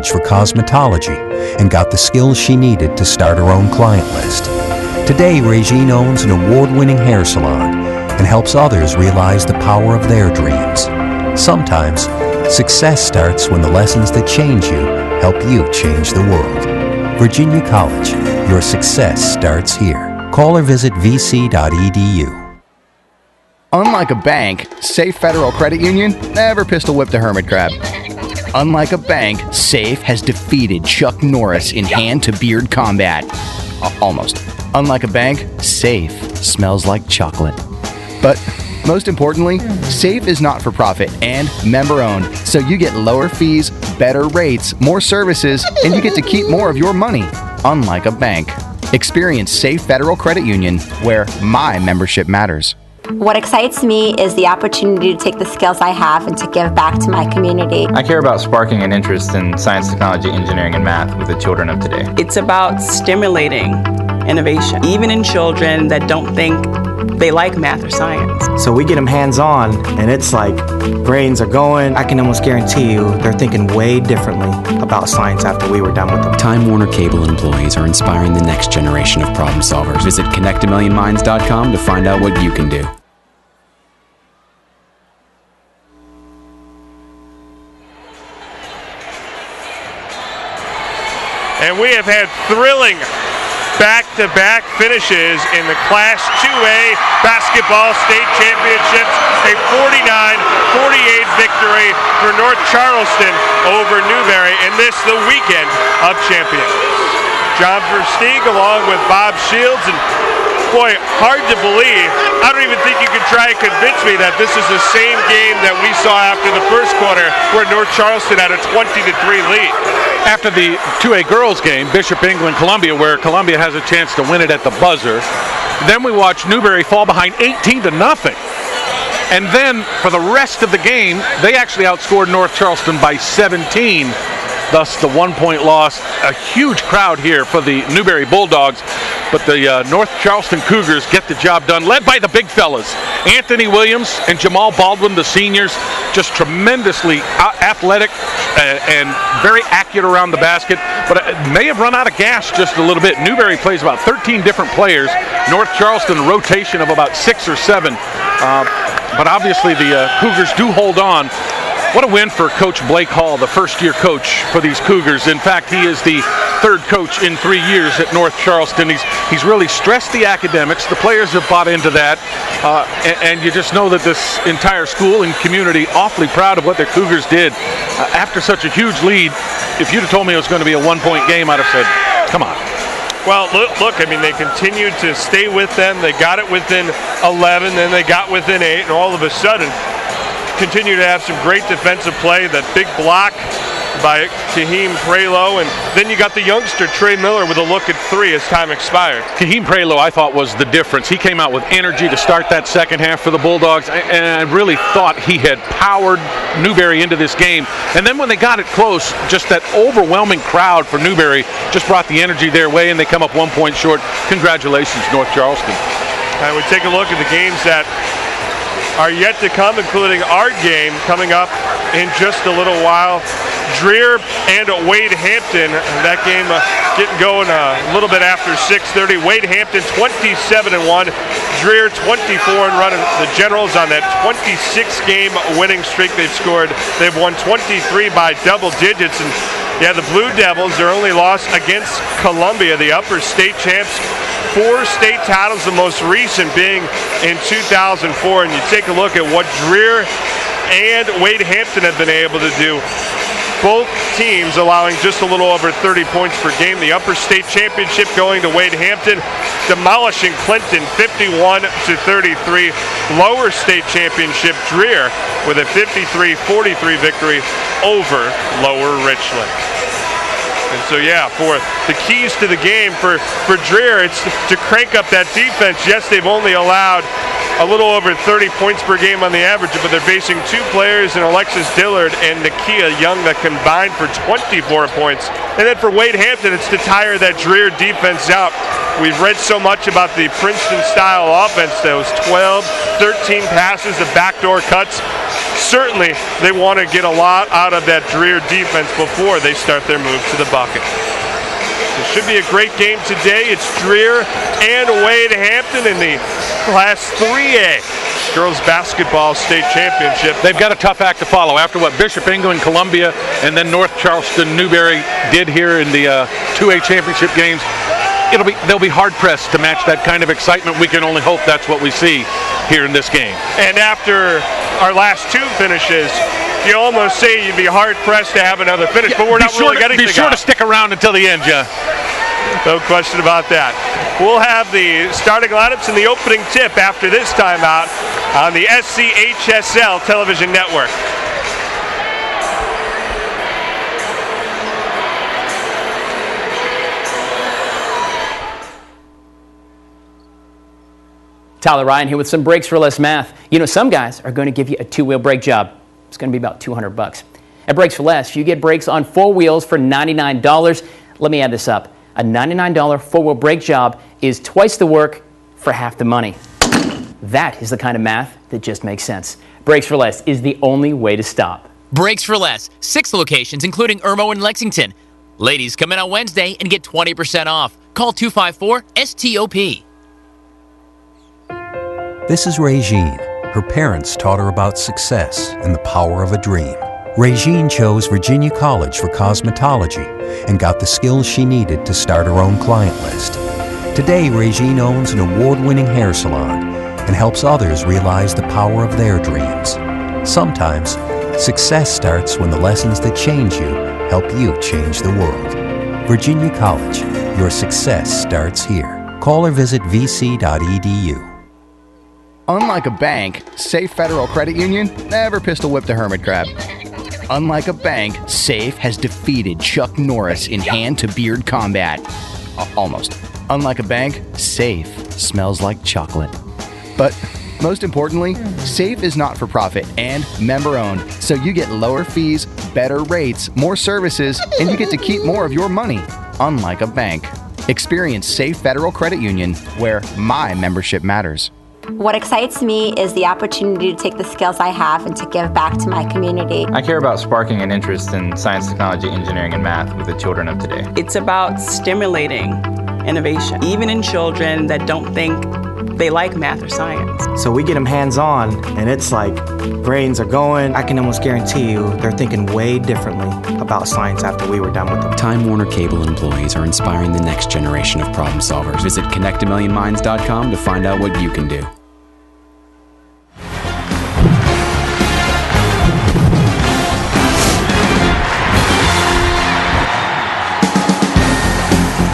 college for cosmetology and got the skills she needed to start her own client list. Today, Regine owns an award-winning hair salon and helps others realize the power of their dreams. Sometimes, success starts when the lessons that change you help you change the world. Virginia College, your success starts here. Call or visit vc.edu. Unlike a bank, Safe Federal Credit Union never pistol-whipped a hermit crab. Unlike a bank, Safe has defeated Chuck Norris in hand-to-beard combat. Almost. Unlike a bank, Safe smells like chocolate. But most importantly, Safe is not for profit and member-owned, so you get lower fees, better rates, more services, and you get to keep more of your money. Unlike a bank. Experience Safe Federal Credit Union, where my membership matters. What excites me is the opportunity to take the skills I have and to give back to my community. I care about sparking an interest in science, technology, engineering, and math with the children of today. It's about stimulating innovation, even in children that don't think they like math or science. So we get them hands-on, and it's like brains are going. I can almost guarantee you they're thinking way differently about science after we were done with them. Time Warner Cable employees are inspiring the next generation of problem solvers. Visit connectamillionminds.com to find out what you can do. And we have had thrilling back-to-back finishes in the Class 2A Basketball State Championships. A 49-48 victory for North Charleston over Newberry, and this the weekend of champions. John Versteeg along with Bob Shields, and boy, hard to believe. I don't even think you can try and convince me that this is the same game that we saw after the first quarter where North Charleston had a 20-3 lead. After the 2A girls game, Bishop England, Columbia, where Columbia has a chance to win it at the buzzer. Then we watch Newberry fall behind 18-0. And then for the rest of the game, they actually outscored North Charleston by 17. Thus the 1-point loss. A huge crowd here for the Newberry Bulldogs. But the North Charleston Cougars get the job done, led by the big fellas. Anthony Williams and Jamal Baldwin, the seniors, just tremendously athletic and very accurate around the basket. But it may have run out of gas just a little bit. Newberry plays about 13 different players. North Charleston, rotation of about 6 or 7. But obviously the Cougars do hold on. What a win for Coach Blake Hall, the first-year coach for these Cougars. In fact, he is the third coach in 3 years at North Charleston. He's really stressed the academics. The players have bought into that. And you just know that this entire school and community awfully proud of what the Cougars did. After such a huge lead, if you'd have told me it was going to be a 1-point game, I'd have said, come on. Well, look, I mean, they continued to stay with them. They got it within 11, then they got within 8, and all of a sudden, continue to have some great defensive play. That big block by Kahim Prelo, and then you got the youngster Trey Miller with a look at 3 as time expired. Kahim Prelo, I thought, was the difference. He came out with energy to start that second half for the Bulldogs, and I really thought he had powered Newberry into this game. And then when they got it close, just that overwhelming crowd for Newberry just brought the energy their way, and they come up 1 point short. Congratulations, North Charleston. I would take a look at the games that are yet to come, including our game coming up in just a little while. Dreher and Wade Hampton. That game getting going a little bit after 6:30. Wade Hampton 27-1. Dreher 24 and running. The Generals on that 26-game winning streak they've scored. They've won 23 by double digits. And yeah, the Blue Devils, their only loss against Columbia, the upper state champs. 4 state titles, the most recent being in 2004. And you take a look at what Dreher and Wade Hampton have been able to do. Both teams allowing just a little over 30 points per game. The upper state championship going to Wade Hampton, demolishing Clinton 51-33. Lower state championship, Dreher with a 53-43 victory over Lower Richland. And so, yeah, for the keys to the game for Dreher, it's to crank up that defense. Yes, they've only allowed a little over 30 points per game on the average, but they're facing 2 players in Alexis Dillard and Nakia Young that combined for 24 points. And then for Wade Hampton, it's to tire that Dreher defense out. We've read so much about the Princeton-style offense, those 12, 13 passes, the backdoor cuts. certainly they want to get a lot out of that Dreher defense before they start their move to the bucket. It should be a great game today. It's Dreher and Wade Hampton in the Class 3A Girls Basketball State Championship. They've got a tough act to follow after what Bishop England, Columbia, and then North Charleston, Newberry did here in the 2A championship games. They'll be hard-pressed to match that kind of excitement. We can only hope that's what we see here in this game. And after our last two finishes, you almost say you'd be hard-pressed to have another finish, but we're not really getting to Be sure to stick around until the end, Jeff. No question about that. We'll have the starting lineups and the opening tip after this timeout on the SCHSL television network. Tyler Ryan here with some Breaks for Less math. You know, some guys are going to give you a two-wheel brake job. It's going to be about $200. At Breaks for Less, you get brakes on 4 wheels for $99. Let me add this up. A $99 four-wheel brake job is twice the work for half the money. That is the kind of math that just makes sense. Breaks for Less is the only way to stop. Breaks for Less, 6 locations, including Irmo and Lexington. Ladies, come in on Wednesday and get 20% off. Call 254-STOP. This is Regine. Her parents taught her about success and the power of a dream. Regine chose Virginia College for cosmetology and got the skills she needed to start her own client list. Today, Regine owns an award-winning hair salon and helps others realize the power of their dreams. Sometimes, success starts when the lessons that change you help you change the world. Virginia College, your success starts here. Call or visit vc.edu. Unlike a bank, Safe Federal Credit Union never pistol whipped a hermit crab. Unlike a bank, Safe has defeated Chuck Norris in hand-to-beard combat. Almost. Unlike a bank, Safe smells like chocolate. But most importantly, Safe is not for profit and member-owned, so you get lower fees, better rates, more services, and you get to keep more of your money. Unlike a bank. Experience Safe Federal Credit Union, where my membership matters. What excites me is the opportunity to take the skills I have and to give back to my community. I care about sparking an interest in science, technology, engineering, and math with the children of today. It's about stimulating innovation, even in children that don't think they like math or science. So we get them hands-on, and it's like brains are going. I can almost guarantee you they're thinking way differently about science after we were done with them. Time Warner Cable employees are inspiring the next generation of problem solvers. Visit connectamillionminds.com to find out what you can do.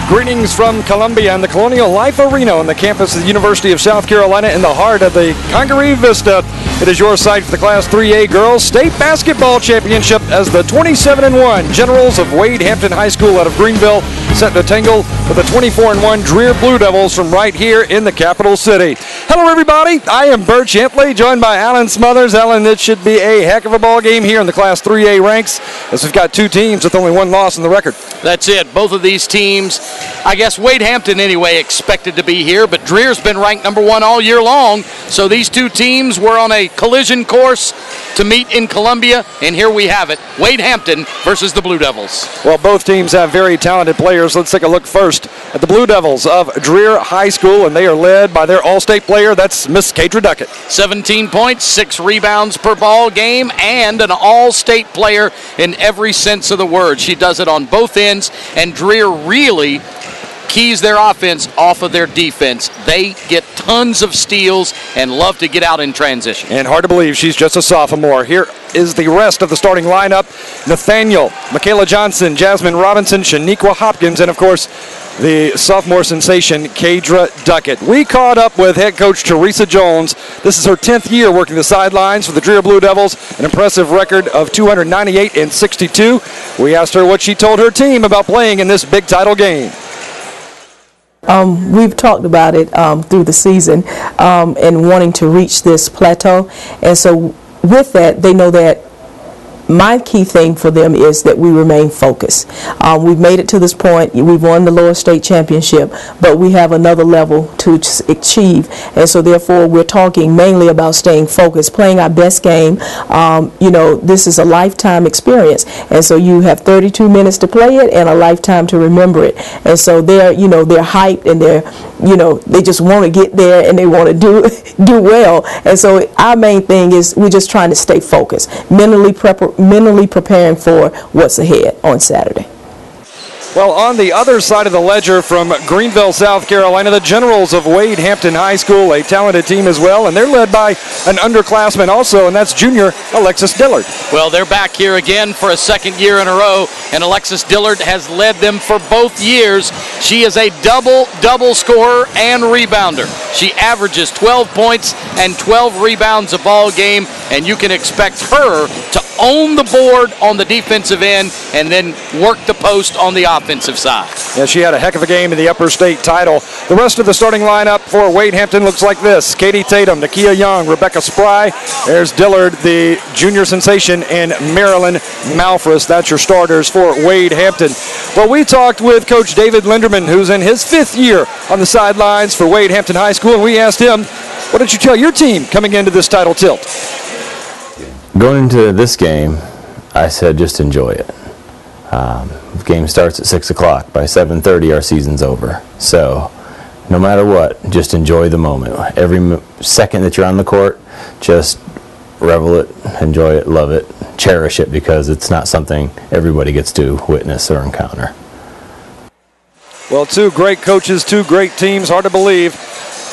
Greetings from Columbia and the Colonial Life Arena on the campus of the University of South Carolina in the heart of the Congaree Vista. It is your site for the Class 3A Girls State Basketball Championship as the 27-1 Generals of Wade Hampton High School out of Greenville set to tangle with the 24-1 Dreher Blue Devils from right here in the capital city. Hello, everybody. I am Bert Champley, joined by Alan Smothers. Alan, it should be a heck of a ball game here in the Class 3A ranks, as we've got two teams with only one loss in the record. That's it. Both of these teams, I guess Wade Hampton anyway, expected to be here, but Dreher's been ranked number 1 all year long. So these two teams were on a collision course to meet in Columbia, and here we have it. Wade Hampton versus the Blue Devils. Well, both teams have very talented players. Let's take a look first at the Blue Devils of Dreher High School, and they are led by their all-state player. That's Miss Kadra Duckett. 17 points, 6 rebounds per ball game, and an all-state player in every sense of the word. She does it on both ends, and Dreher really keys their offense off of their defense. They get tons of steals and love to get out in transition. And hard to believe she's just a sophomore. Here is the rest of the starting lineup. Nathaniel, Michaela Johnson, Jasmine Robinson, Shaniqua Hopkins, and of course, the sophomore sensation, Kadra Duckett. We caught up with head coach Teresa Jones. This is her 10th year working the sidelines for the Dreher Blue Devils, an impressive record of 298-62. We asked her what she told her team about playing in this big title game. We've talked about it through the season and wanting to reach this plateau. And so with that, they know that my key thing for them is that we remain focused. We've made it to this point. We've won the lower state championship, but we have another level to achieve, and so therefore we're talking mainly about staying focused, playing our best game. This is a lifetime experience, and so you have 32 minutes to play it and a lifetime to remember it. And so they're hyped, and they just want to get there, and they want to do well. And so our main thing is we're just trying to stay focused, mentally preparing for what's ahead on Saturday. Well, on the other side of the ledger from Greenville, South Carolina, the Generals of Wade Hampton High School, a talented team as well, and they're led by an underclassman also, and that's junior Alexis Dillard. Well, they're back here again for a second year in a row, and Alexis Dillard has led them for both years. She is a double scorer and rebounder. She averages 12 points and 12 rebounds a ball game, and you can expect her to own the board on the defensive end and then work the post on the offensive side. Yeah, she had a heck of a game in the upper state title. The rest of the starting lineup for Wade Hampton looks like this: Katie Tatum, Nakia Young, Rebecca Spry. There's Dillard, the junior sensation, and Marilyn Malfris. That's your starters for Wade Hampton. Well, we talked with Coach David Linderman, who's in his 5th year on the sidelines for Wade Hampton High School, and we asked him, what did you tell your team coming into this title tilt? Going into this game, I said just enjoy it. The game starts at 6 o'clock. By 7:30, our season's over. So no matter what, just enjoy the moment. Every second that you're on the court, just revel it, enjoy it, love it, cherish it, because it's not something everybody gets to witness or encounter. Well, 2 great coaches, 2 great teams. Hard to believe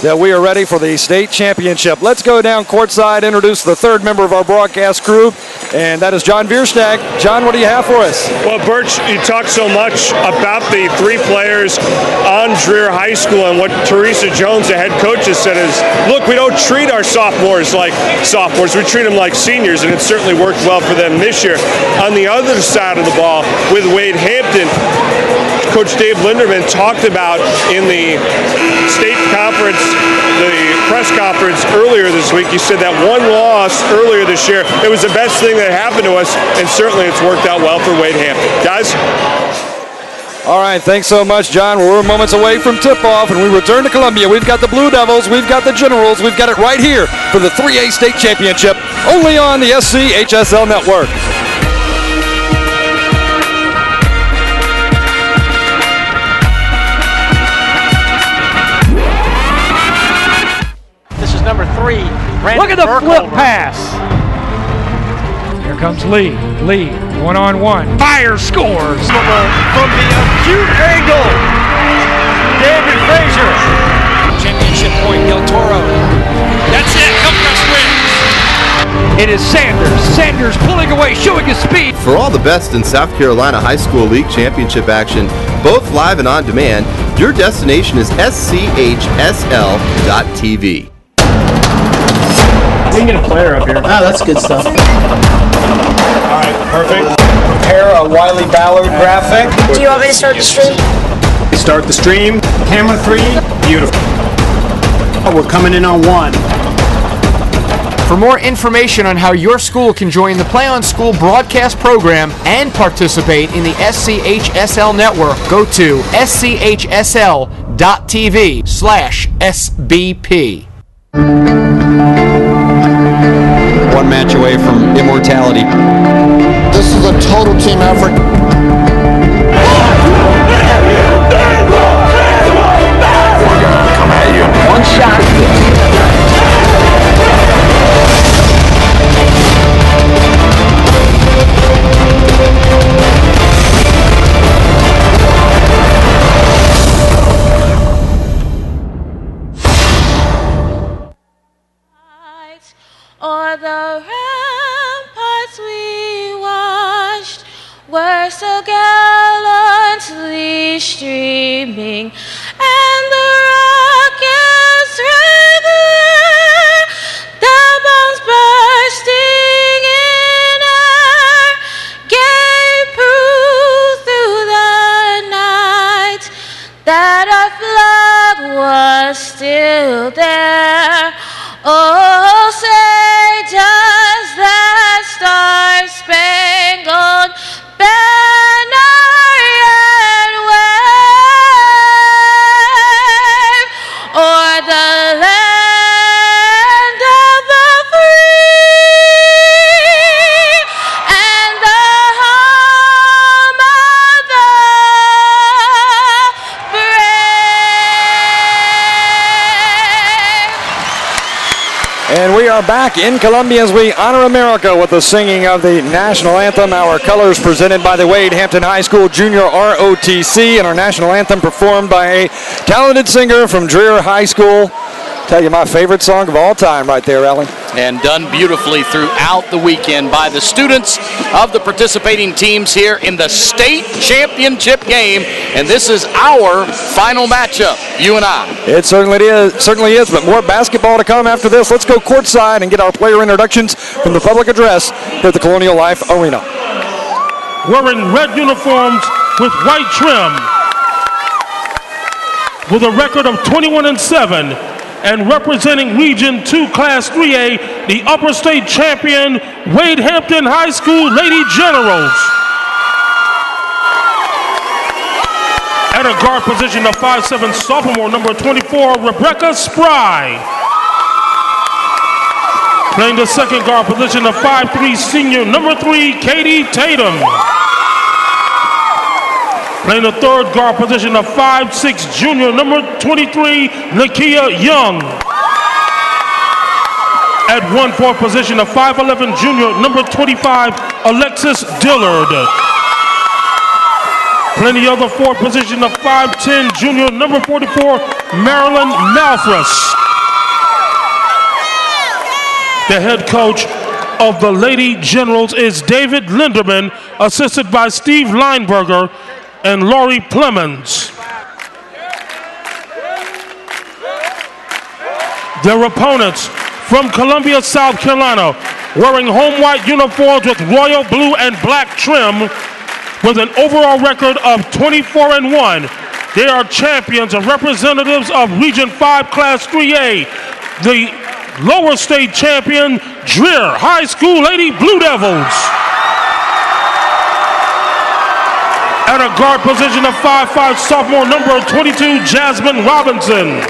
that we are ready for the state championship. Let's go down courtside, introduce the 3rd member of our broadcast crew, and that is John Bierstag. John, what do you have for us? Well, Birch, you talked so much about the 3 players on Dreher High School, and what Teresa Jones, the head coach, has said is, look, we don't treat our sophomores like sophomores. We treat them like seniors, and it certainly worked well for them this year. On the other side of the ball, with Wade Hampton, Coach Dave Linderman talked about in the state conference, the press conference earlier this week. He said that one loss earlier this year, it was the best thing that happened to us, and certainly it's worked out well for Wade Hampton. Guys? All right, thanks so much, John. We're moments away from tip-off, and we return to Columbia. We've got the Blue Devils, we've got the Generals, we've got it right here for the 3A state championship, only on the SCHSL network. Number 3, Brandon. Look at the Burkholder. flip pass. Here comes Lee. Lee, 1-on-1. Fire scores. From the acute angle, David Frazier. Championship point, Del Toro. That's it. Hillcrest wins. It is Sanders. Sanders pulling away, showing his speed. For all the best in South Carolina High School League Championship action, both live and on demand, your destination is SCHSL.TV. We can get a player up here. Ah, that's good stuff. All right, perfect. Prepare a Wiley Ballard graphic. Do you want me to start the stream? Start the stream. Camera 3. Beautiful. We're coming in on 1. For more information on how your school can join the Play on School broadcast program and participate in the SCHSL network, go to schsl.tv/SBP. One match away from immortality. This is a total team effort. Come at you. One shot. O'er the ramparts we watched were so gallantly streaming, and the rockets regular, the bombs bursting in air, gave proof through the night that our flag was still there. Oh, say does that star-spangled And we are back in Columbia as we honor America with the singing of the national anthem. Our colors presented by the Wade Hampton High School Junior ROTC, and our national anthem performed by a talented singer from Dreher High School. Tell you my favorite song of all time right there, Ellen. And done beautifully throughout the weekend by the students of the participating teams here in the state championship game. And this is our final matchup, you and I. It certainly is, but more basketball to come after this. Let's go courtside and get our player introductions from the public address here at the Colonial Life Arena. Wearing red uniforms with white trim, with a record of 21-7, and representing Region 2 Class 3A, the Upper State Champion, Wade Hampton High School Lady Generals. At a guard position of 5'7", sophomore number 24, Rebecca Spry. Playing the second guard position of 5'3", senior number 3, Katie Tatum. Playing the third guard position of 5'6", junior number 23, Nakia Young. At 1-4 position of 5'11", junior number 25, Alexis Dillard. Playing the other fourth position of 5'10", junior number 44, Marilyn Malfras. The head coach of the Lady Generals is David Linderman, assisted by Steve Lineberger and Laurie Plemons. Their opponents from Columbia, South Carolina, wearing home white uniforms with royal blue and black trim, with an overall record of 24-1. They are champions and representatives of Region 5 Class 3A, the lower state champion, Dreher High School Lady Blue Devils. At a guard position of 5'5", sophomore number 22, Jasmine Robinson.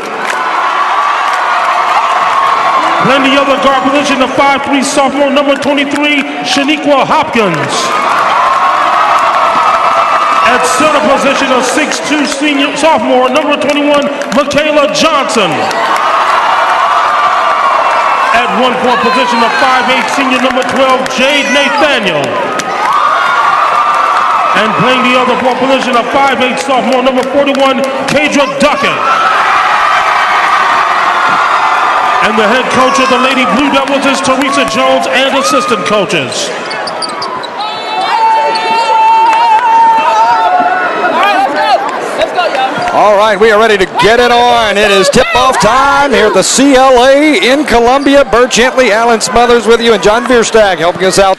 Playing the other guard position of 5'3", sophomore number 23, Shaniqua Hopkins. At center position of 6'2", senior sophomore number 21, Michaela Johnson. At 1-4 position of 5'8", senior number 12, Jade Nathaniel. And playing the other fourth position of 5'8", sophomore number 41, Kadra Duckett. And the head coach of the Lady Blue Devils is Teresa Jones, and assistant coaches. All right, we are ready to get it on. It is tip-off time here at the CLA in Columbia. Bert Gentley, Alan Smothers with you, and John Vierstag helping us out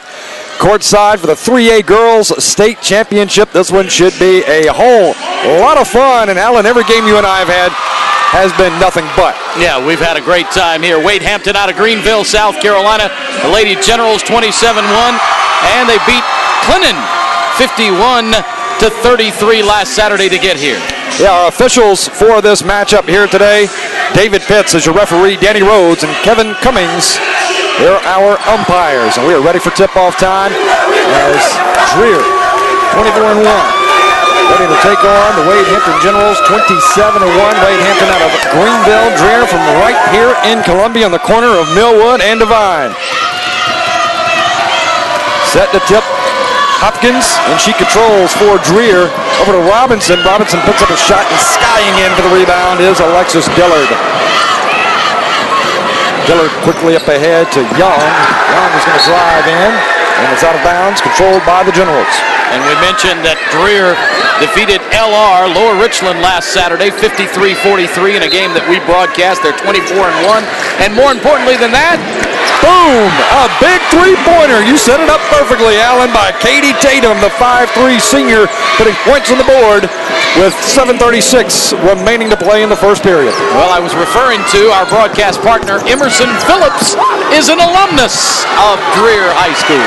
courtside for the 3A Girls State Championship. This one should be a whole lot of fun. And Alan, every game you and I have had has been nothing but. Yeah, we've had a great time here. Wade Hampton out of Greenville, South Carolina. The Lady Generals 27-1, and they beat Clinton 51-33 last Saturday to get here. Yeah, our officials for this matchup here today, David Pitts is your referee, Danny Rhodes and Kevin Cummings, they're our umpires. And we are ready for tip-off time as Dreher, 24-1, ready to take on the Wade Hampton Generals, 27-1. Wade Hampton out of Greenville, Dreher from right here in Columbia on the corner of Millwood and Divine. Set to tip Hopkins, and she controls for Dreher. Over to Robinson. Robinson puts up a shot, and skying in for the rebound is Alexis Dillard. Dillard quickly up ahead to Young. Young is going to drive in, and it's out of bounds, controlled by the Generals. And we mentioned that Dreher defeated LR, Lower Richland, last Saturday, 53-43 in a game that we broadcast. They're 24-1. And more importantly than that, boom! A big three-pointer. You set it up perfectly, Alan, by Katie Tatum, the 5'3 senior, putting points on the board with 7:36 remaining to play in the first period. Well, I was referring to our broadcast partner, Emerson Phillips, is an alumnus of Dreher High School.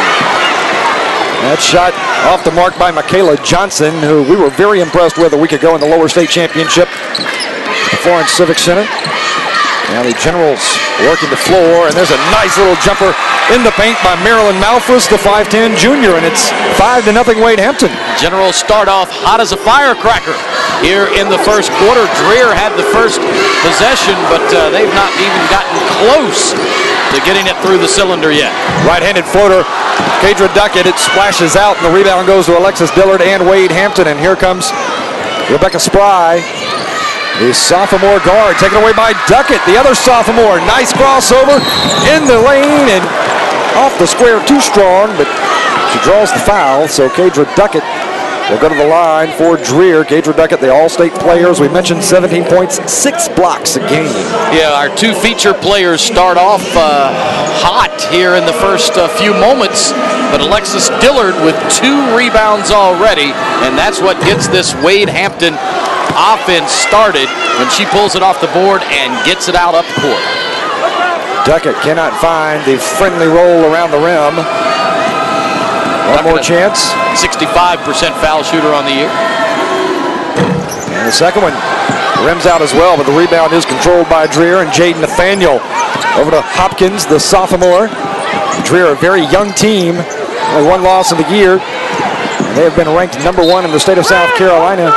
That shot off the mark by Michaela Johnson, who we were very impressed with a week ago in the Lower State Championship at the Florence Civic Center. Now the Generals working the floor, and there's a nice little jumper in the paint by Marilyn Malfus, the 5'10 junior, and it's 5-0 Wade Hampton. Generals start off hot as a firecracker here in the first quarter. Dreher had the first possession, but they've not even gotten close to getting it through the cylinder yet. Right-handed floater, Kadra Duckett, it splashes out, and the rebound goes to Alexis Dillard and Wade Hampton, and here comes Rebecca Spry, the sophomore guard, taken away by Duckett, the other sophomore. Nice crossover in the lane and off the square, too strong, but she draws the foul, so Kadra Duckett will go to the line for Dreher. Kadra Duckett, the all-state players. We mentioned 17 points, 6 blocks a game. Yeah, our two feature players start off hot here in the first few moments, but Alexis Dillard with 2 rebounds already, and that's what gets this Wade Hampton offense started when she pulls it off the board and gets it out up court. Duckett cannot find the friendly roll around the rim. One more chance. 65% foul shooter on the year. And the second one rims out as well, but the rebound is controlled by Dreher and Jaden Nathaniel. Over to Hopkins, the sophomore. Dreher, a very young team, only 1 loss in the year. And they have been ranked #1 in the state of South Carolina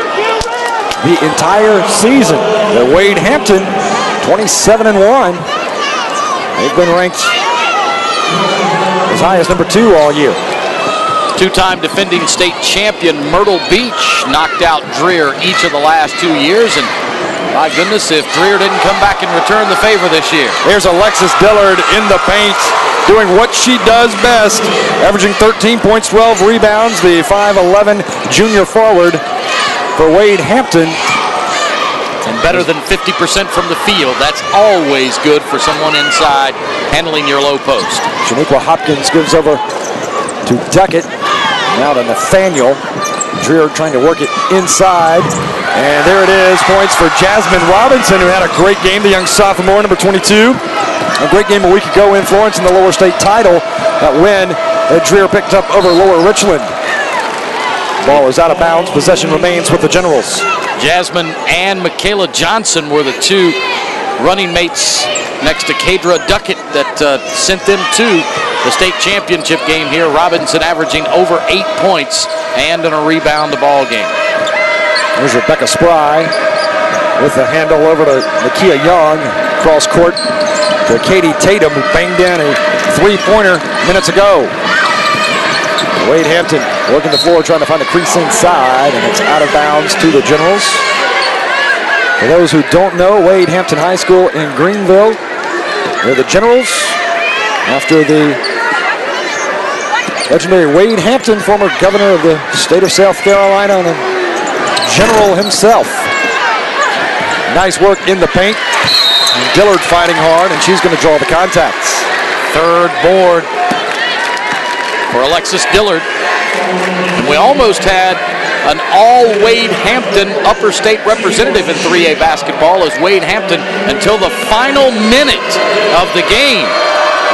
the entire season. The Wade Hampton, 27-1. They've been ranked as high as #2 all year. Two-time defending state champion Myrtle Beach knocked out Dreher each of the last 2 years, and my goodness, if Dreher didn't come back and return the favor this year. There's Alexis Dillard in the paint, doing what she does best, averaging 13 points, 12 rebounds, the 5'11 junior forward for Wade Hampton. And better than 50% from the field. That's always good for someone inside handling your low post. Shaniqua Hopkins gives over to Duckett. Now to Nathaniel. Dreher trying to work it inside. And there it is, points for Jasmine Robinson, who had a great game, the young sophomore, #22. A great game a week ago in Florence in the lower state title. That win that Dreher picked up over Lower Richland. Ball is out of bounds. Possession remains with the Generals. Jasmine and Michaela Johnson were the 2 running mates next to Kadra Duckett that sent them to the state championship game here. Robinson averaging over 8 points and in a rebound the ball game. There's Rebecca Spry with the handle over to Nakia Young. Cross court to Katie Tatum, who banged in a 3-pointer minutes ago. Wade Hampton working the floor, trying to find a crease inside, and it's out of bounds to the Generals. For those who don't know, Wade Hampton High School in Greenville, they're the Generals after the legendary Wade Hampton, former governor of the state of South Carolina, and a general himself. Nice work in the paint. And Dillard fighting hard, and she's going to draw the contacts. Third board for Alexis Dillard. And we almost had an all-Wade Hampton upper state representative in 3A basketball, as Wade Hampton, until the final minute of the game,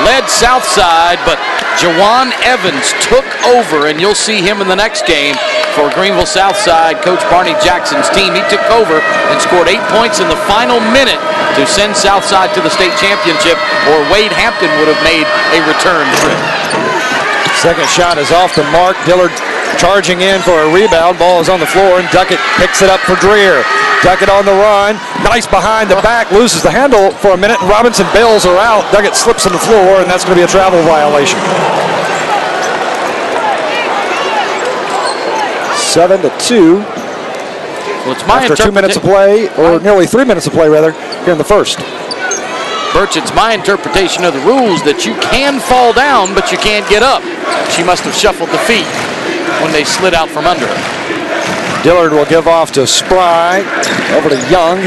led Southside, but Jawan Evans took over, and you'll see him in the next game for Greenville Southside, Coach Barney Jackson's team. He took over and scored 8 points in the final minute to send Southside to the state championship, or Wade Hampton would have made a return trip. Second shot is off the mark. Dillard charging in for a rebound. Ball is on the floor, and Duckett picks it up for Dreher. Duckett on the run. Nice behind the back. Loses the handle for a minute, and Robinson bails her out. Duckett slips on the floor, and that's going to be a travel violation. 7-2. Well, it's my after 2 minutes of play, or nearly 3 minutes of play, rather, here in the first. Birch, it's my interpretation of the rules that you can fall down, but you can't get up. She must have shuffled the feet when they slid out from under her. Dillard will give off to Spry. Over to Young.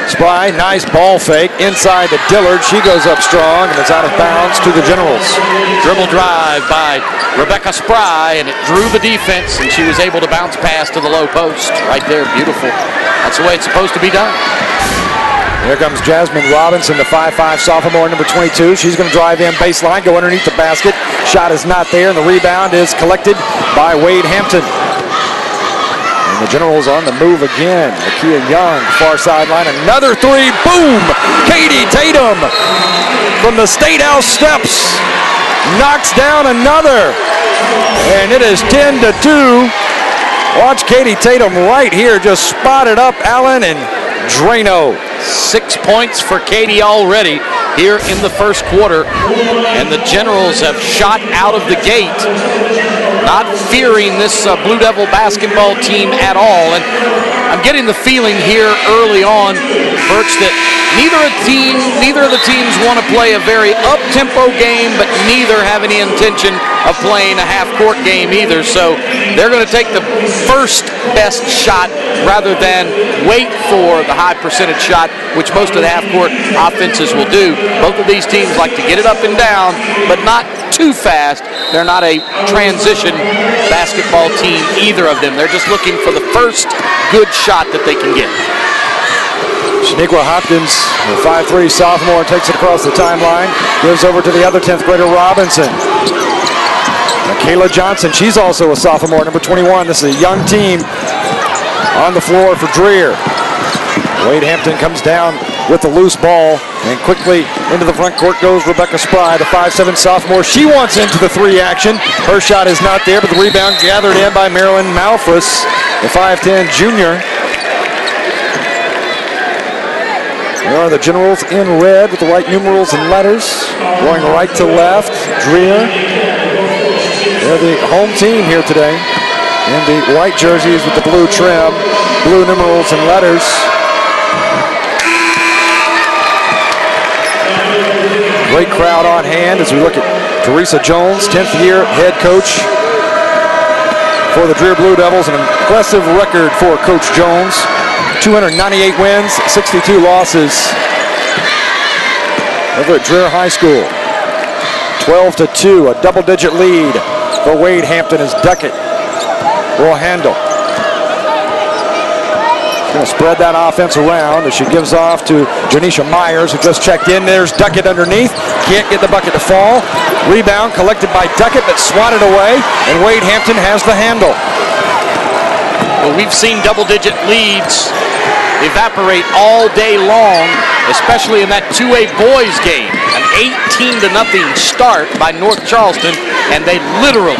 Spry, nice ball fake. Inside to Dillard. She goes up strong, and it's out of bounds to the Generals. Dribble drive by Rebecca Spry, and it drew the defense, and she was able to bounce past to the low post. Right there, beautiful. That's the way it's supposed to be done. Here comes Jasmine Robinson, the 5'5 sophomore, #22. She's going to drive in baseline, go underneath the basket. Shot is not there, and the rebound is collected by Wade Hampton. And the The Generals on the move again. Nakia Young, far sideline, another three, boom! Katie Tatum from the State House steps knocks down another, and it is 10-2. Watch Katie Tatum right here, just spotted up Allen and Drano. 6 points for Katie already here in the first quarter, and the Generals have shot out of the gate, not fearing this Blue Devil basketball team at all. And I'm getting the feeling here early on, Birch, that neither of the teams want to play a very up-tempo game, but neither have any intention of playing a half-court game either. So they're going to take the first best shot rather than wait for the high percentage shot, which most of the half-court offenses will do. Both of these teams like to get it up and down, but not too fast. They're not a transition basketball team, either of them. They're just looking for the first good shot that they can get. Shaniqua Hopkins, the 5'3" sophomore, takes it across the timeline, gives over to the other 10th grader, Robinson. Michaela Johnson, she's also a sophomore, number 21. This is a young team on the floor for Dreher. Wade Hampton comes down with the loose ball, and quickly into the front court goes Rebecca Spry, the 5'7" sophomore. She wants into the three action. Her shot is not there, but the rebound gathered in by Marilyn Malfus, the 5'10" junior. There are the Generals in red with the white numerals and letters, going right to left. Dreher, they're the home team here today, in the white jerseys with the blue trim, blue numerals and letters. Great crowd on hand as we look at Teresa Jones, 10th year head coach for the Dreher Blue Devils. An impressive record for Coach Jones. 298 wins, 62 losses over at Dreher High School. 12-2, a double-digit lead for Wade Hampton as Duckett will handle. Going to spread that offense around as she gives off to Janisha Myers, who just checked in. There's Duckett underneath. Can't get the bucket to fall. Rebound collected by Duckett, but swatted away, and Wade Hampton has the handle. Well, we've seen double-digit leads evaporate all day long, especially in that 2A boys game. An 18-0 start by North Charleston, and they literally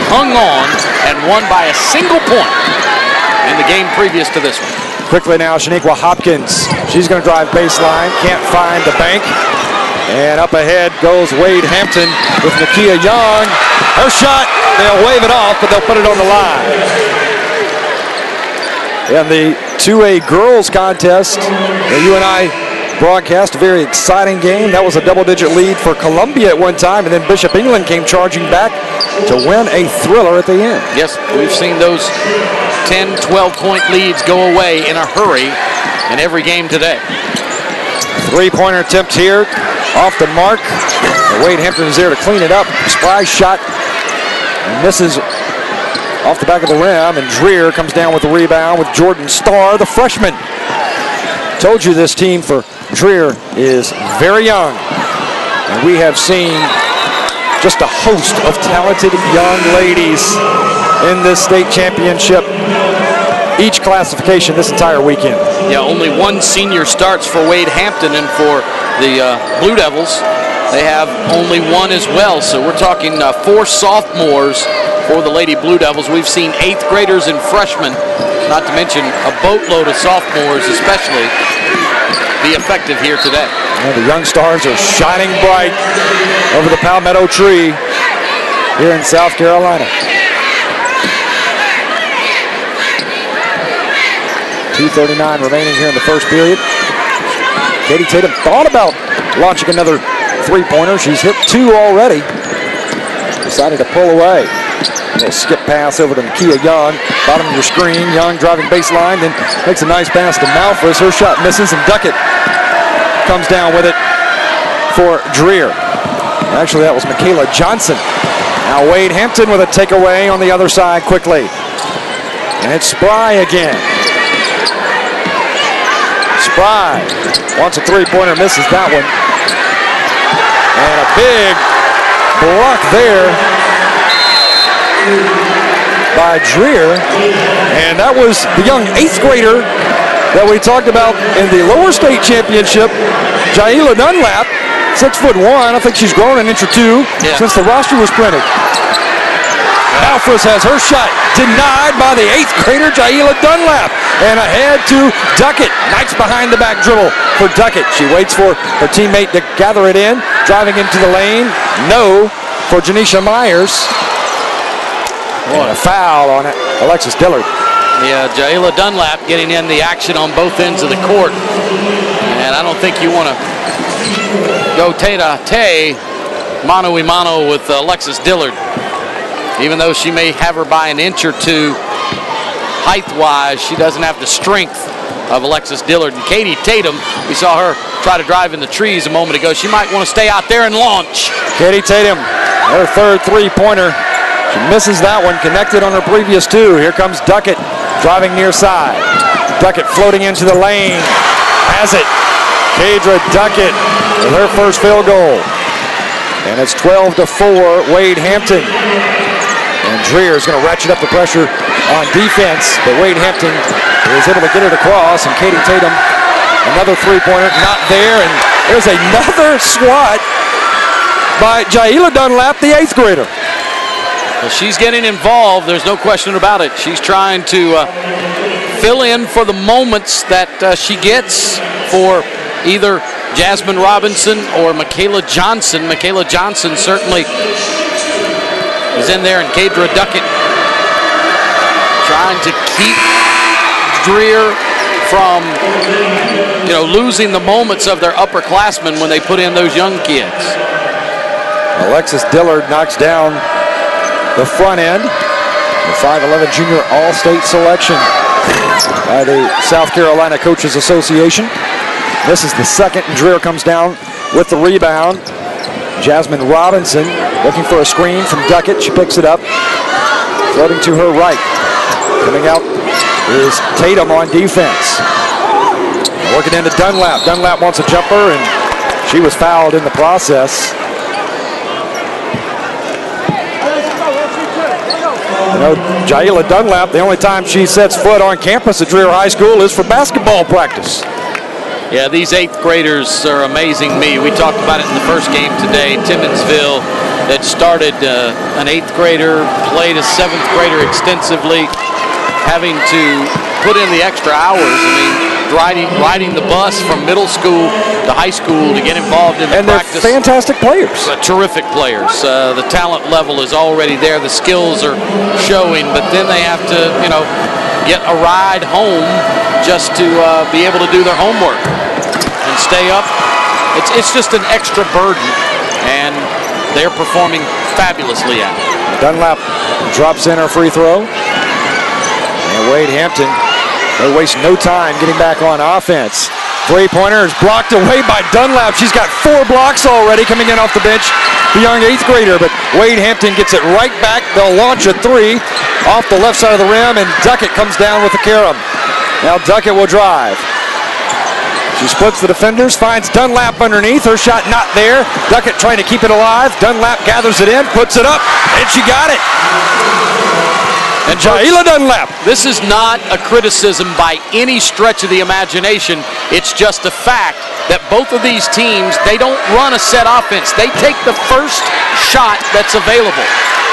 hung on and won by a single point in the game previous to this one. Quickly now, Shaniqua Hopkins. She's going to drive baseline, can't find the bank. And up ahead goes Wade Hampton with Nakia Young. Her shot, they'll wave it off, but they'll put it on the line. And the 2A girls contest that you and I broadcast, a very exciting game. That was a double-digit lead for Columbia at one time, and then Bishop England came charging back to win a thriller at the end. Yes, we've seen those 10, 12-point leads go away in a hurry in every game today. Three-pointer attempt here, off the mark. Wade Hampton is there to clean it up. Spry shot and misses off the back of the rim, and Dreher comes down with the rebound with Jordan Starr, the freshman. Told you this team for Dreher is very young, and we have seen just a host of talented young ladies in this state championship, each classification this entire weekend. Yeah, only one senior starts for Wade Hampton, and for the Blue Devils, they have only one as well. So we're talking 4 sophomores for the Lady Blue Devils. We've seen 8th graders and freshmen, not to mention a boatload of sophomores especially, be effective here today. And the young stars are shining bright over the palmetto tree here in South Carolina. 2:39 remaining here in the first period. Katie Tatum thought about launching another three-pointer. She's hit 2 already. Decided to pull away. A little skip pass over to Nakia Young. Bottom of your screen. Young driving baseline, then makes a nice pass to Malfus. Her shot misses, and Duckett comes down with it for Dreher. Actually, that was Michaela Johnson. Now Wade Hampton with a takeaway on the other side quickly. And it's Spry again. Spry wants a three-pointer, misses that one. And a big block there by Dreher. And that was the young 8th grader that we talked about in the lower state championship, Jaila Dunlap, 6'1". I think she's grown an inch or two since the roster was printed. Alphras has her shot denied by the 8th grader, Jaila Dunlap. And ahead to Duckett. Nice behind the back dribble for Duckett. She waits for her teammate to gather it in. Driving into the lane. No for Janisha Myers. And a foul on Alexis Dillard. Yeah, Jaila Dunlap getting in the action on both ends of the court. And I don't think you want to go tete-a-tete, mano-a-mano with Alexis Dillard. Even though she may have her by an inch or two height-wise, she doesn't have the strength of Alexis Dillard. And Katie Tatum, we saw her try to drive in the trees a moment ago. She might want to stay out there and launch. Katie Tatum, her third three-pointer. She misses that one, connected on her previous two. Here comes Duckett, driving near side. Duckett floating into the lane. Has it. Kadra Duckett with her first field goal. And it's 12-4, Wade Hampton. And Dreher is going to ratchet up the pressure on defense, but Wade Hampton is able to get it across, and Katie Tatum, another three-pointer, not there, and there's another swat by Jaila Dunlap, the 8th grader. Well, she's getting involved, there's no question about it. She's trying to fill in for the moments that she gets for either Jasmine Robinson or Michaela Johnson. Michaela Johnson certainly is in there, and Kadra Duckett trying to keep Dreher from, losing the moments of their upperclassmen when they put in those young kids. Alexis Dillard knocks down the front end. The 5'11" junior all-state selection by the South Carolina Coaches Association. This is the second, and Dreher comes down with the rebound. Jasmine Robinson looking for a screen from Duckett. She picks it up, floating to her right. Coming out is Tatum on defense. Working into Dunlap. Dunlap wants a jumper, and she was fouled in the process. Jaila Dunlap, the only time she sets foot on campus at Dreher High School is for basketball practice. Yeah, these 8th graders are amazing me. We talked about it in the first game today. Timminsville that started an 8th grader, played a 7th grader extensively, having to put in the extra hours. I mean, riding the bus from middle school to high school to get involved in the practice. And they're fantastic players. Terrific players. The talent level is already there. The skills are showing, but then they have to, get a ride home just to be able to do their homework and stay up. It's just an extra burden, and they're performing fabulously at it. Dunlap drops in her free throw. And Wade Hampton, they waste no time getting back on offense. Three-pointer is blocked away by Dunlap. She's got 4 blocks already coming in off the bench, the young 8th grader, but Wade Hampton gets it right back. They'll launch a 3 off the left side of the rim, and Duckett comes down with the carom. Now Duckett will drive. She splits the defenders, finds Dunlap underneath. Her shot not there. Duckett trying to keep it alive. Dunlap gathers it in, puts it up, and she got it. And Jaila Dunlap. This is not a criticism by any stretch of the imagination. It's just a fact that both of these teams, they don't run a set offense. They take the first shot that's available.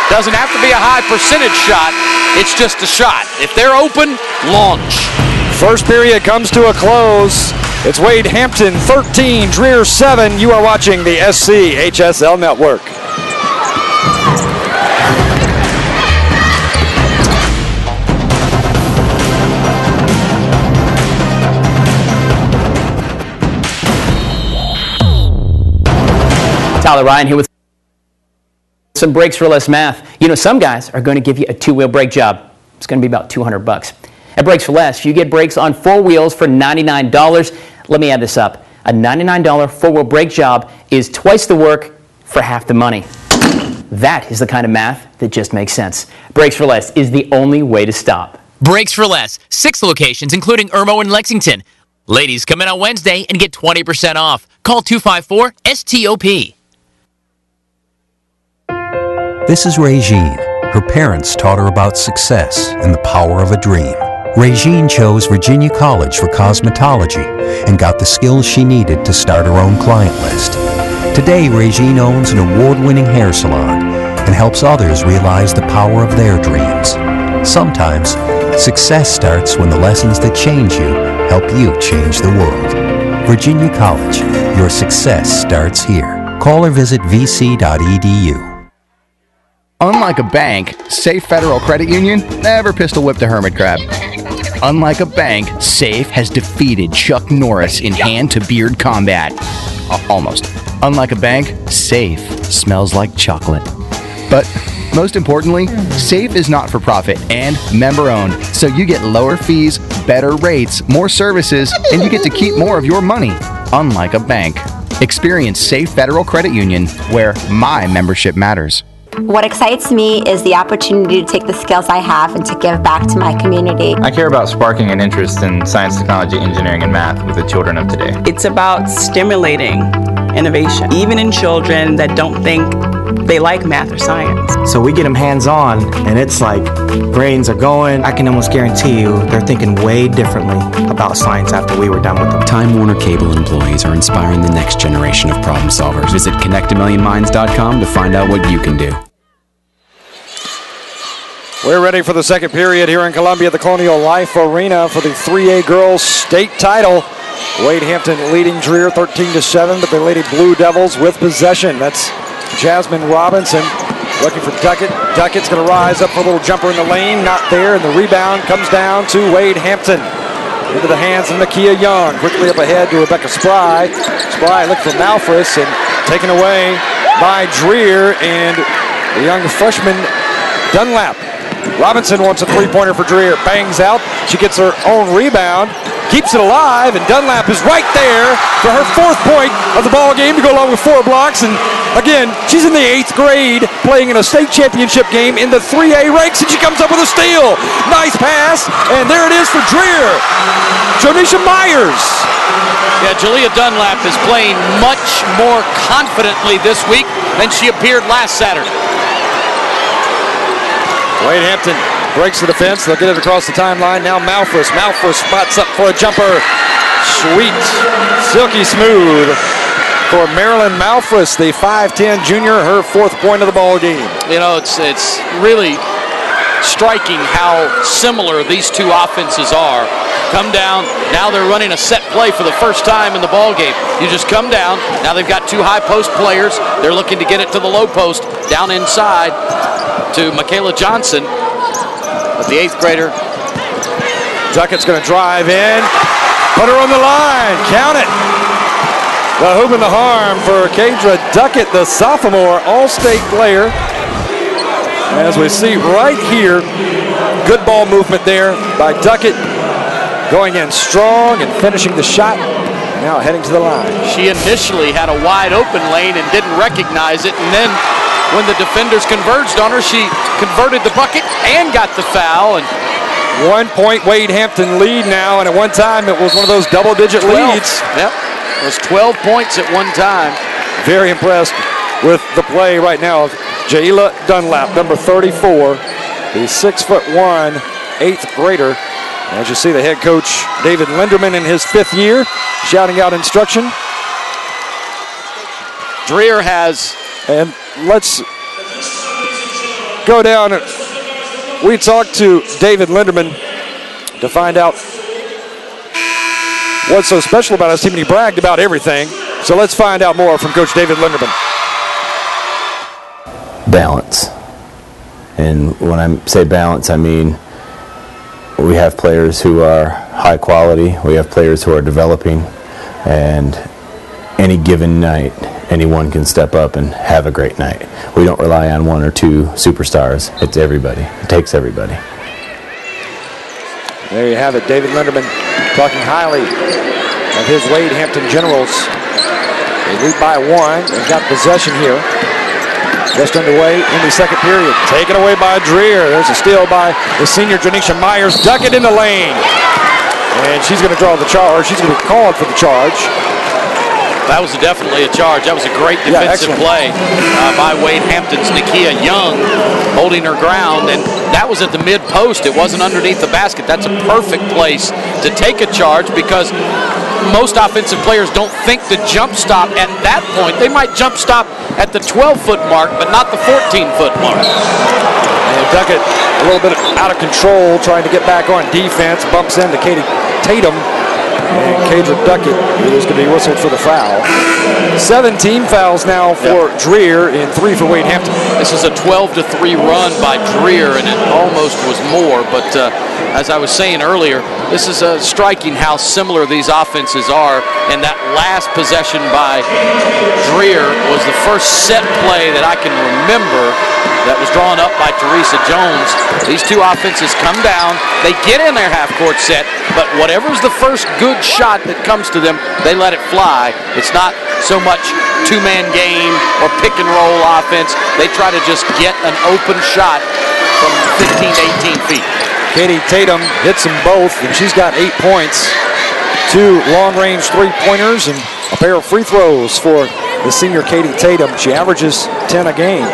Doesn't have to be a high percentage shot. It's just a shot. If they're open, launch. First period comes to a close. It's Wade Hampton 13, Dreher 7. You are watching the SCHSL Network. Tyler Ryan here with some Brakes for Less math. Some guys are going to give you a 2-wheel brake job. It's going to be about $200. At Brakes for Less, you get brakes on 4 wheels for $99. Let me add this up. A $99 4-wheel brake job is twice the work for half the money. That is the kind of math that just makes sense. Brakes for Less is the only way to stop. Brakes for Less, 6 locations, including Irmo and Lexington. Ladies, come in on Wednesday and get 20% off. Call 254-STOP. This is Regine. Her parents taught her about success and the power of a dream. Regine chose Virginia College for cosmetology and got the skills she needed to start her own client list. Today, Regine owns an award-winning hair salon and helps others realize the power of their dreams. Sometimes, success starts when the lessons that change you help you change the world. Virginia College, your success starts here. Call or visit vc.edu. Unlike a bank, Safe Federal Credit Union never pistol-whipped a hermit crab. Unlike a bank, Safe has defeated Chuck Norris in hand-to-beard combat. Almost. Unlike a bank, Safe smells like chocolate. But most importantly, Safe is not for profit and member-owned, so you get lower fees, better rates, more services, and you get to keep more of your money. Unlike a bank. Experience Safe Federal Credit Union, where my membership matters. What excites me is the opportunity to take the skills I have and to give back to my community. I care about sparking an interest in science, technology, engineering, and math with the children of today. It's about stimulating innovation, even in children that don't think they like math or science. So we get them hands-on, and it's like brains are going. I can almost guarantee you they're thinking way differently about science after we were done with them. Time Warner Cable employees are inspiring the next generation of problem solvers. Visit connectamillionminds.com to find out what you can do. We're ready for the second period here in Columbia, the Colonial Life Arena for the 3A girls state title. Wade Hampton leading Dreher 13-7, but the Lady Blue Devils with possession. That's Jasmine Robinson looking for Duckett. Duckett's going to rise up for a little jumper in the lane. Not there, and the rebound comes down to Wade Hampton. Into the hands of Nakia Young. Quickly up ahead to Rebecca Spry. Spry looking for Malfris and taken away by Dreher and the young freshman Dunlap. Robinson wants a three-pointer for Dreher. Bangs out. She gets her own rebound. Keeps it alive, and Dunlap is right there for her fourth point of the ball game to go along with 4 blocks. And again, she's in the 8th grade playing in a state championship game in the 3A ranks, and she comes up with a steal. Nice pass, and there it is for Dreher. Jonisha Myers. Yeah, Jalea Dunlap is playing much more confidently this week than she appeared last Saturday. Wade Hampton breaks the defense. They'll get it across the timeline. Now Malfris. Malfris spots up for a jumper. Sweet, silky smooth for Marilyn Malfris, the 5'10 junior, her 4th point of the ball game. You know, it's really striking how similar these two offenses are. Come down, now they're running a set play for the first time in the ball game. You just come down, now they've got 2 high post players. They're looking to get it to the low post, down inside to Michaela Johnson. But the 8th grader. Duckett's going to drive in, put her on the line, count it. The hoop and the harm for Kadra Duckett, the sophomore All-State player. As we see right here, good ball movement there by Duckett. Going in strong and finishing the shot. Now heading to the line. She initially had a wide open lane and didn't recognize it, and then when the defenders converged on her, she converted the bucket and got the foul. And 1 point Wade Hampton lead now, and at one time it was one of those double-digit leads. Yep, it was 12 points at one time. Very impressed with the play right now of Jaila Dunlap, number 34, the 6'1", 8th grader. As you see, the head coach David Linderman in his 5th year shouting out instruction. Dreher has. And let's go down. We talked to David Linderman to find out what's so special about his team, and he bragged about everything. So let's find out more from Coach David Linderman. Balance. And when I say balance, I mean we have players who are high quality, we have players who are developing, and any given night, anyone can step up and have a great night. We don't rely on 1 or 2 superstars. It's everybody. It takes everybody. There you have it. David Linderman talking highly of his Wade Hampton Generals. They lead by 1. They've got possession here. Just underway in the second period. Taken away by Dreher. There's a steal by the senior Janisha Myers. Duckett in the lane. And she's going to draw the charge. She's going to be called for the charge. That was definitely a charge. That was a great defensive play by Wade Hampton's Nakia Young, holding her ground, and that was at the mid post. It wasn't underneath the basket. That's a perfect place to take a charge because most offensive players don't think to jump stop at that point. They might jump stop at the 12-foot mark, but not the 14-foot mark. And Duckett a little bit out of control, trying to get back on defense, bumps into Katie Tatum. And Kadra Duckett is going to be whistled for the foul. 17 fouls now for Dreher and 3 for Wade Hampton. This is a 12-3 run by Dreher, and it almost was more. But as I was saying earlier, this is striking how similar these offenses are. And that last possession by Dreher was the first set play that I can remember that was drawn up by Teresa Jones. These two offenses come down, they get in their half-court set, but whatever's the first good shot that comes to them, they let it fly. It's not so much two-man game or pick-and-roll offense. They try to just get an open shot from 15 to 18 feet. Katie Tatum hits them both, and she's got 8 points. 2 long-range three-pointers and a pair of free throws for the senior Katie Tatum. She averages 10 a game.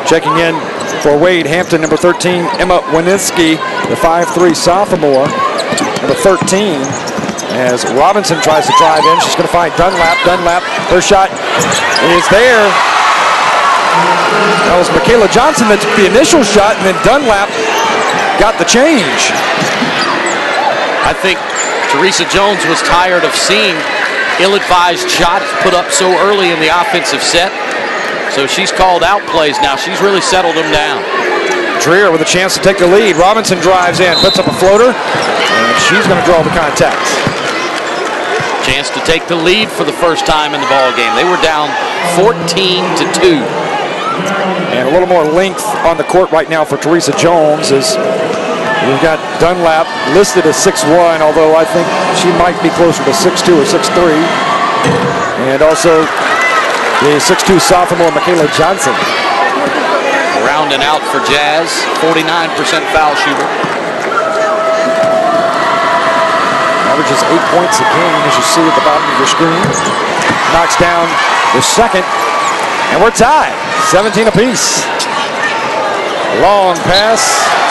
Checking in for Wade Hampton, number 13, Emma Wininski, the 5'3" sophomore. Number 13, as Robinson tries to drive in, she's going to find Dunlap. Dunlap, her shot is there. That was Michaela Johnson that took the initial shot, and then Dunlap got the change. I think Teresa Jones was tired of seeing ill-advised shots put up so early in the offensive set. So she's called out plays now. She's really settled them down. Dreher with a chance to take the lead. Robinson drives in, puts up a floater, and she's going to draw the contact. Chance to take the lead for the first time in the ball game. They were down 14-2. And a little more length on the court right now for Teresa Jones as we've got Dunlap listed as 6'1", although I think she might be closer to 6'2" or 6'3". And also the 6'2" sophomore Michaela Johnson. Rounding out for Jazz, 49% foul shooter. Averages 8 points a game, as you see at the bottom of your screen. Knocks down the second, and we're tied, 17 apiece. Long pass,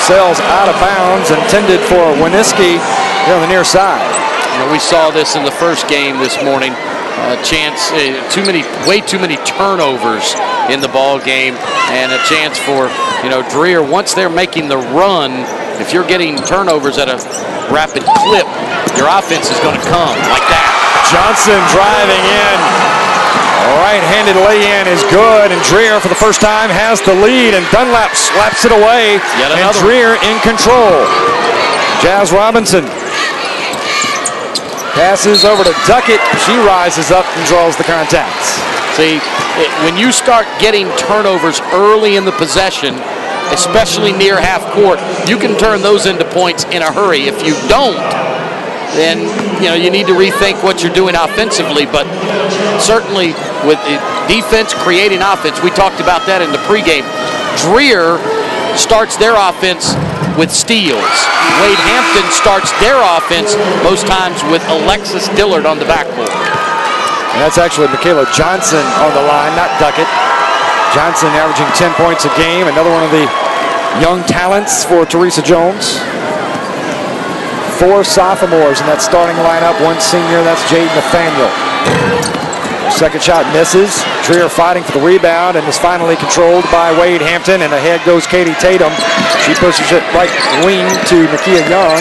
sails out of bounds, intended for Wininski here on the near side. You know, we saw this in the first game this morning. Way too many turnovers in the ball game, and a chance for Dreher. Once they're making the run, if you're getting turnovers at a rapid clip, your offense is going to come like that. Johnson driving in, right-handed lay-in is good, and Dreher for the first time has the lead, and Dunlap slaps it away, and Dreher in control. Jazz Robinson passes over to Duckett. She rises up and draws the contacts. See, when you start getting turnovers early in the possession, especially near half court, you can turn those into points in a hurry. If you don't, then you need to rethink what you're doing offensively. But certainly with defense creating offense, we talked about that in the pregame. Dreher starts their offense with steals. Wade Hampton starts their offense most times with Alexis Dillard on the backboard. And that's actually Michaela Johnson on the line, not Duckett. Johnson averaging 10 points a game, another one of the young talents for Teresa Jones. 4 sophomores in that starting lineup, 1 senior, that's Jade Nathaniel. Second shot misses. Dreher fighting for the rebound and is finally controlled by Wade Hampton, and ahead goes Katie Tatum. She pushes it right wing to Nakia Young.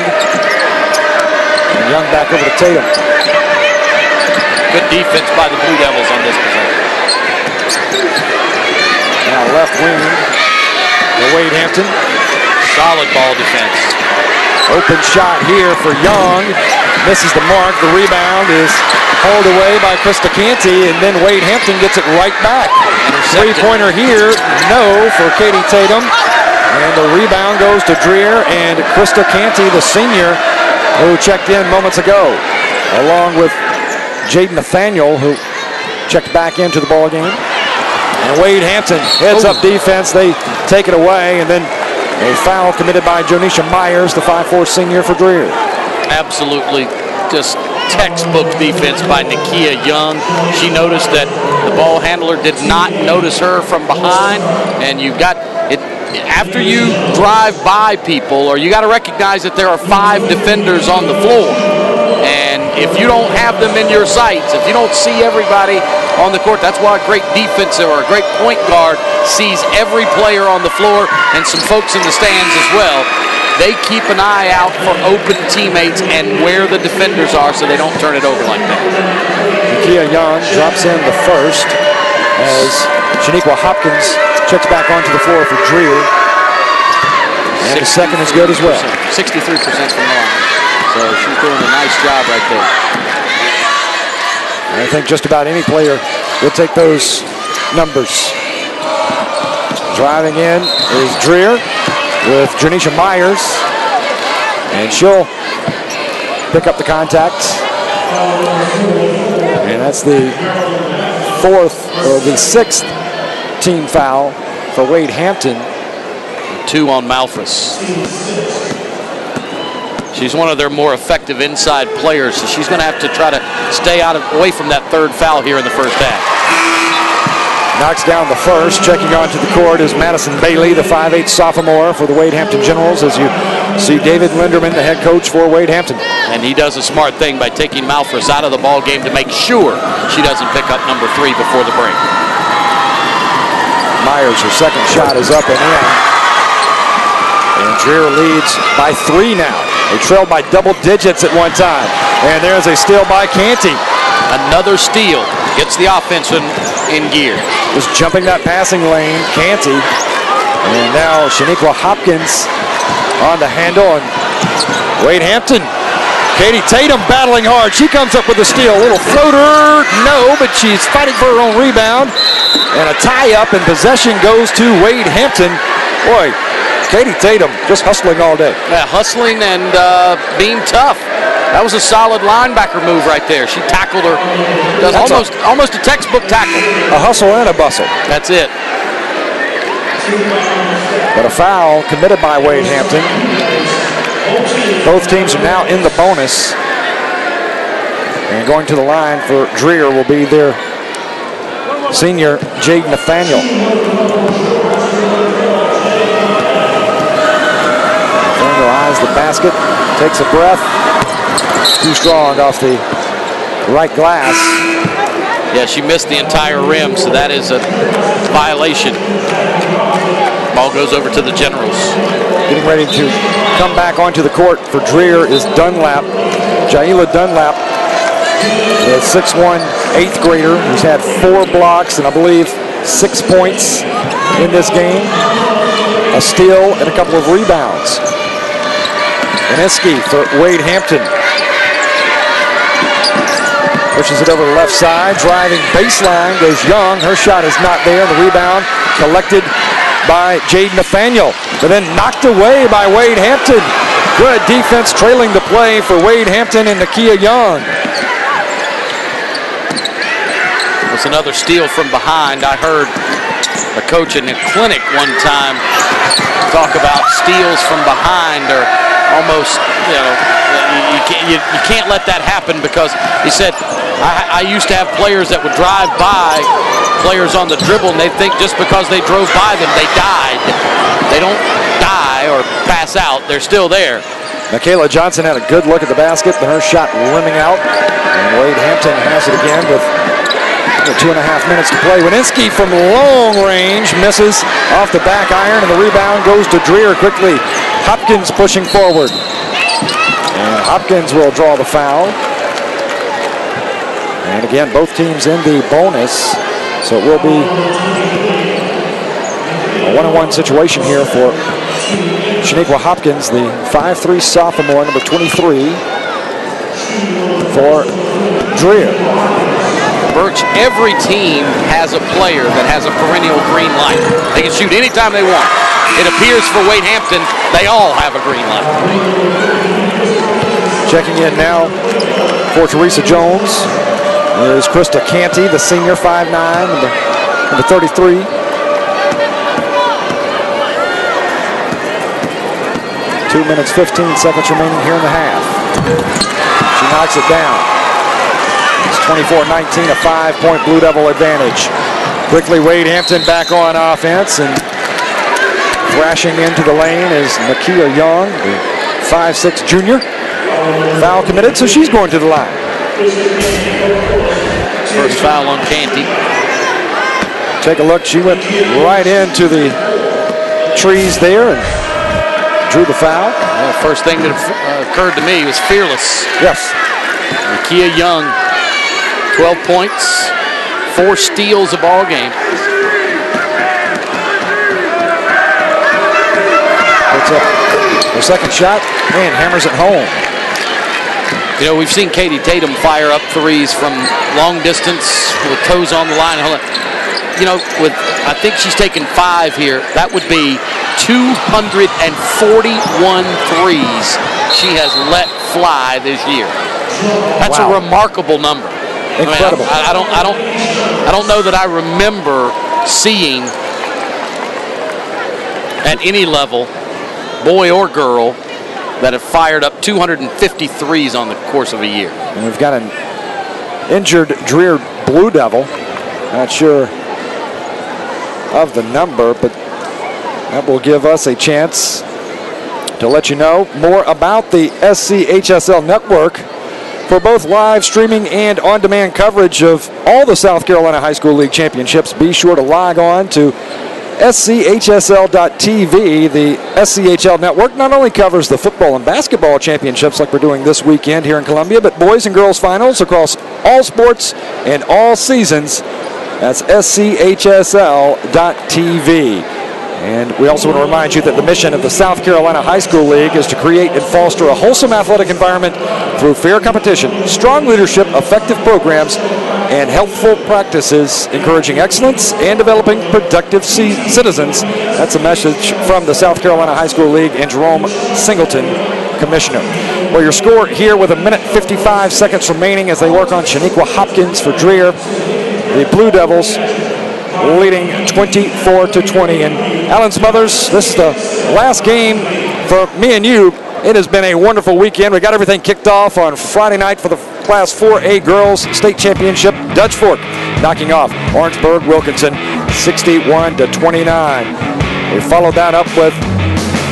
And Young back over to Tatum. Good defense by the Blue Devils on this possession. Now left wing for Wade Hampton. Solid ball defense. Open shot here for Young. Misses the mark. The rebound is hauled away by Krista Canty, and then Wade Hampton gets it right back. Three-pointer here, no for Katie Tatum. And the rebound goes to Dreher and Krista Canty, the senior, who checked in moments ago, along with Jade Nathaniel, who checked back into the ball game. And Wade Hampton heads up defense. They take it away, and then a foul committed by Jonisha Myers, the 5'4" senior for Dreher. Absolutely just textbook defense by Nakia Young. She noticed that the ball handler did not notice her from behind, and you've got it. After you drive by people, or you got to recognize that there are 5 defenders on the floor. And if you don't have them in your sights, if you don't see everybody on the court, that's why a great defensive or a great point guard sees every player on the floor and some folks in the stands as well. They keep an eye out for open teammates and where the defenders are so they don't turn it over like that. Nakia Young drops in the first as Shaniqua Hopkins checks back onto the floor for Dreher. And the second is good as well. 63% from the line. So she's doing a nice job right there. And I think just about any player will take those numbers. Driving in is Dreher with Janisha Myers. And she'll pick up the contact. And that's the 4th or the 6th team foul for Wade Hampton. 2 on Malphus. She's one of their more effective inside players, so she's going to have to try to stay away from that 3rd foul here in the first half. Knocks down the first. Checking onto the court is Madison Bailey, the 5'8" sophomore for the Wade Hampton Generals, as you see David Linderman, the head coach for Wade Hampton. And he does a smart thing by taking Malphus out of the ball game to make sure she doesn't pick up number 3 before the break. Myers, her second shot is up and in. And Dreher leads by 3 now. They trailed by double digits at one time. And there's a steal by Canty. Another steal. Gets the offense in gear. Just jumping that passing lane, Canty. And now Shaniqua Hopkins on the handle. And Wade Hampton. Katie Tatum battling hard. She comes up with a steal. A little floater. No, but she's fighting for her own rebound. And a tie-up, and possession goes to Wade Hampton. Boy, Katie Tatum just hustling all day. Yeah, hustling and being tough. That was a solid linebacker move right there. She tackled her. Almost a textbook tackle. A hustle and a bustle. That's it. But a foul committed by Wade Hampton. Both teams are now in the bonus. And going to the line for Dreher will be their senior Jade Nathaniel. Nathaniel eyes the basket, takes a breath. Too strong off the right glass. Yeah, she missed the entire rim, so that is a violation. Ball goes over to the Generals. Getting ready to come back onto the court for Dreher is Dunlap. Jaila Dunlap, the 6'1", 8th grader who's had 4 blocks and I believe 6 points in this game. A steal and a couple of rebounds. Iniski for Wade Hampton. Pushes it over the left side, driving baseline, goes Young. Her shot is not there. The rebound collected by Jade Nathaniel, but then knocked away by Wade Hampton. Good defense trailing the play for Wade Hampton and Nakia Young. It's another steal from behind. I heard a coach in a clinic one time talk about steals from behind or almost, you can't let that happen, because he said, I used to have players that would drive by players on the dribble and they think just because they drove by them, they died. They don't die or pass out. They're still there. Michaela Johnson had a good look at the basket, but her shot rimming out. And Wade Hampton has it again with 2.5 minutes to play. Wininski from long range misses off the back iron, and the rebound goes to Dreher quickly. Hopkins pushing forward. And Hopkins will draw the foul. And again, both teams in the bonus. So it will be a 1-on-1 situation here for Shaniqua Hopkins, the 5'3" sophomore, number 23, for Dreher. Birch, every team has a player that has a perennial green light. They can shoot anytime they want. It appears for Wade Hampton, they all have a green light. Checking in now for Teresa Jones is Krista Canty, the senior, 5'9", number 33. Two minutes, 15 seconds remaining here in the half. She knocks it down. It's 24-19, a 5-point Blue Devil advantage. Quickly, Wade Hampton back on offense, and thrashing into the lane is Nakia Young, the 5'6" junior. Foul committed, so she's going to the line. First foul on Canty. Take a look. She went right into the trees there and drew the foul. Well, first thing that occurred to me was fearless. Yes. Nakia Young, 12 points, 4 steals a ball game. Puts up her second shot and hammers it home. You know, we've seen Katie Tatum fire up threes from long distance with toes on the line. You know, I think she's taken 5 here. That would be 241 threes she has let fly this year. That's a remarkable number. Incredible. I don't know that I remember seeing at any level, boy or girl, that have fired up 250 threes on the course of a year. And we've got an injured Dreher Blue Devil. Not sure of the number, but that will give us a chance to let you know more about the SCHSL network for both live streaming and on-demand coverage of all the South Carolina High School League championships. Be sure to log on to SCHSL.TV. The SCHL network not only covers the football and basketball championships like we're doing this weekend here in Columbia, but boys and girls finals across all sports and all seasons. That's SCHSL.TV. And we also want to remind you that the mission of the South Carolina High School League is to create and foster a wholesome athletic environment through fair competition, strong leadership, effective programs, and helpful practices, encouraging excellence and developing productive citizens. That's a message from the South Carolina High School League and Jerome Singleton, Commissioner. Well, your score here with 1:55 seconds remaining as they work on Shaniqua Hopkins for Dreher. The Blue Devils leading 24-20. And Alan Smothers, this is the last game for me and you. It has been a wonderful weekend. We got everything kicked off on Friday night for the Class 4A Girls State Championship. Dutch Fork knocking off Orangeburg Wilkinson 61-29. We followed that up with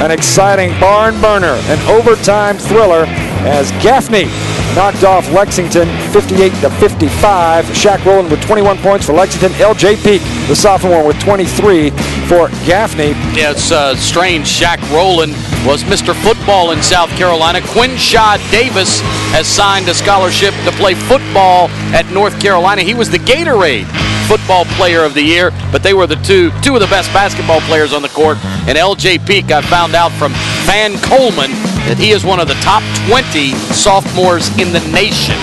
an exciting barn burner, an overtime thriller as Gaffney knocked off Lexington 58-55. Shaq Rowland with 21 points for Lexington. L.J. Peak, the sophomore, with 23 for Gaffney. Yeah, it's strange. Shaq Rowland was Mr. Football in South Carolina. Quinshaw Davis has signed a scholarship to play football at North Carolina. He was the Gatorade Football Player of the Year, but they were the two of the best basketball players on the court. And L.J. Peak, I found out from Van Coleman that he is one of the top 20 sophomores in the nation.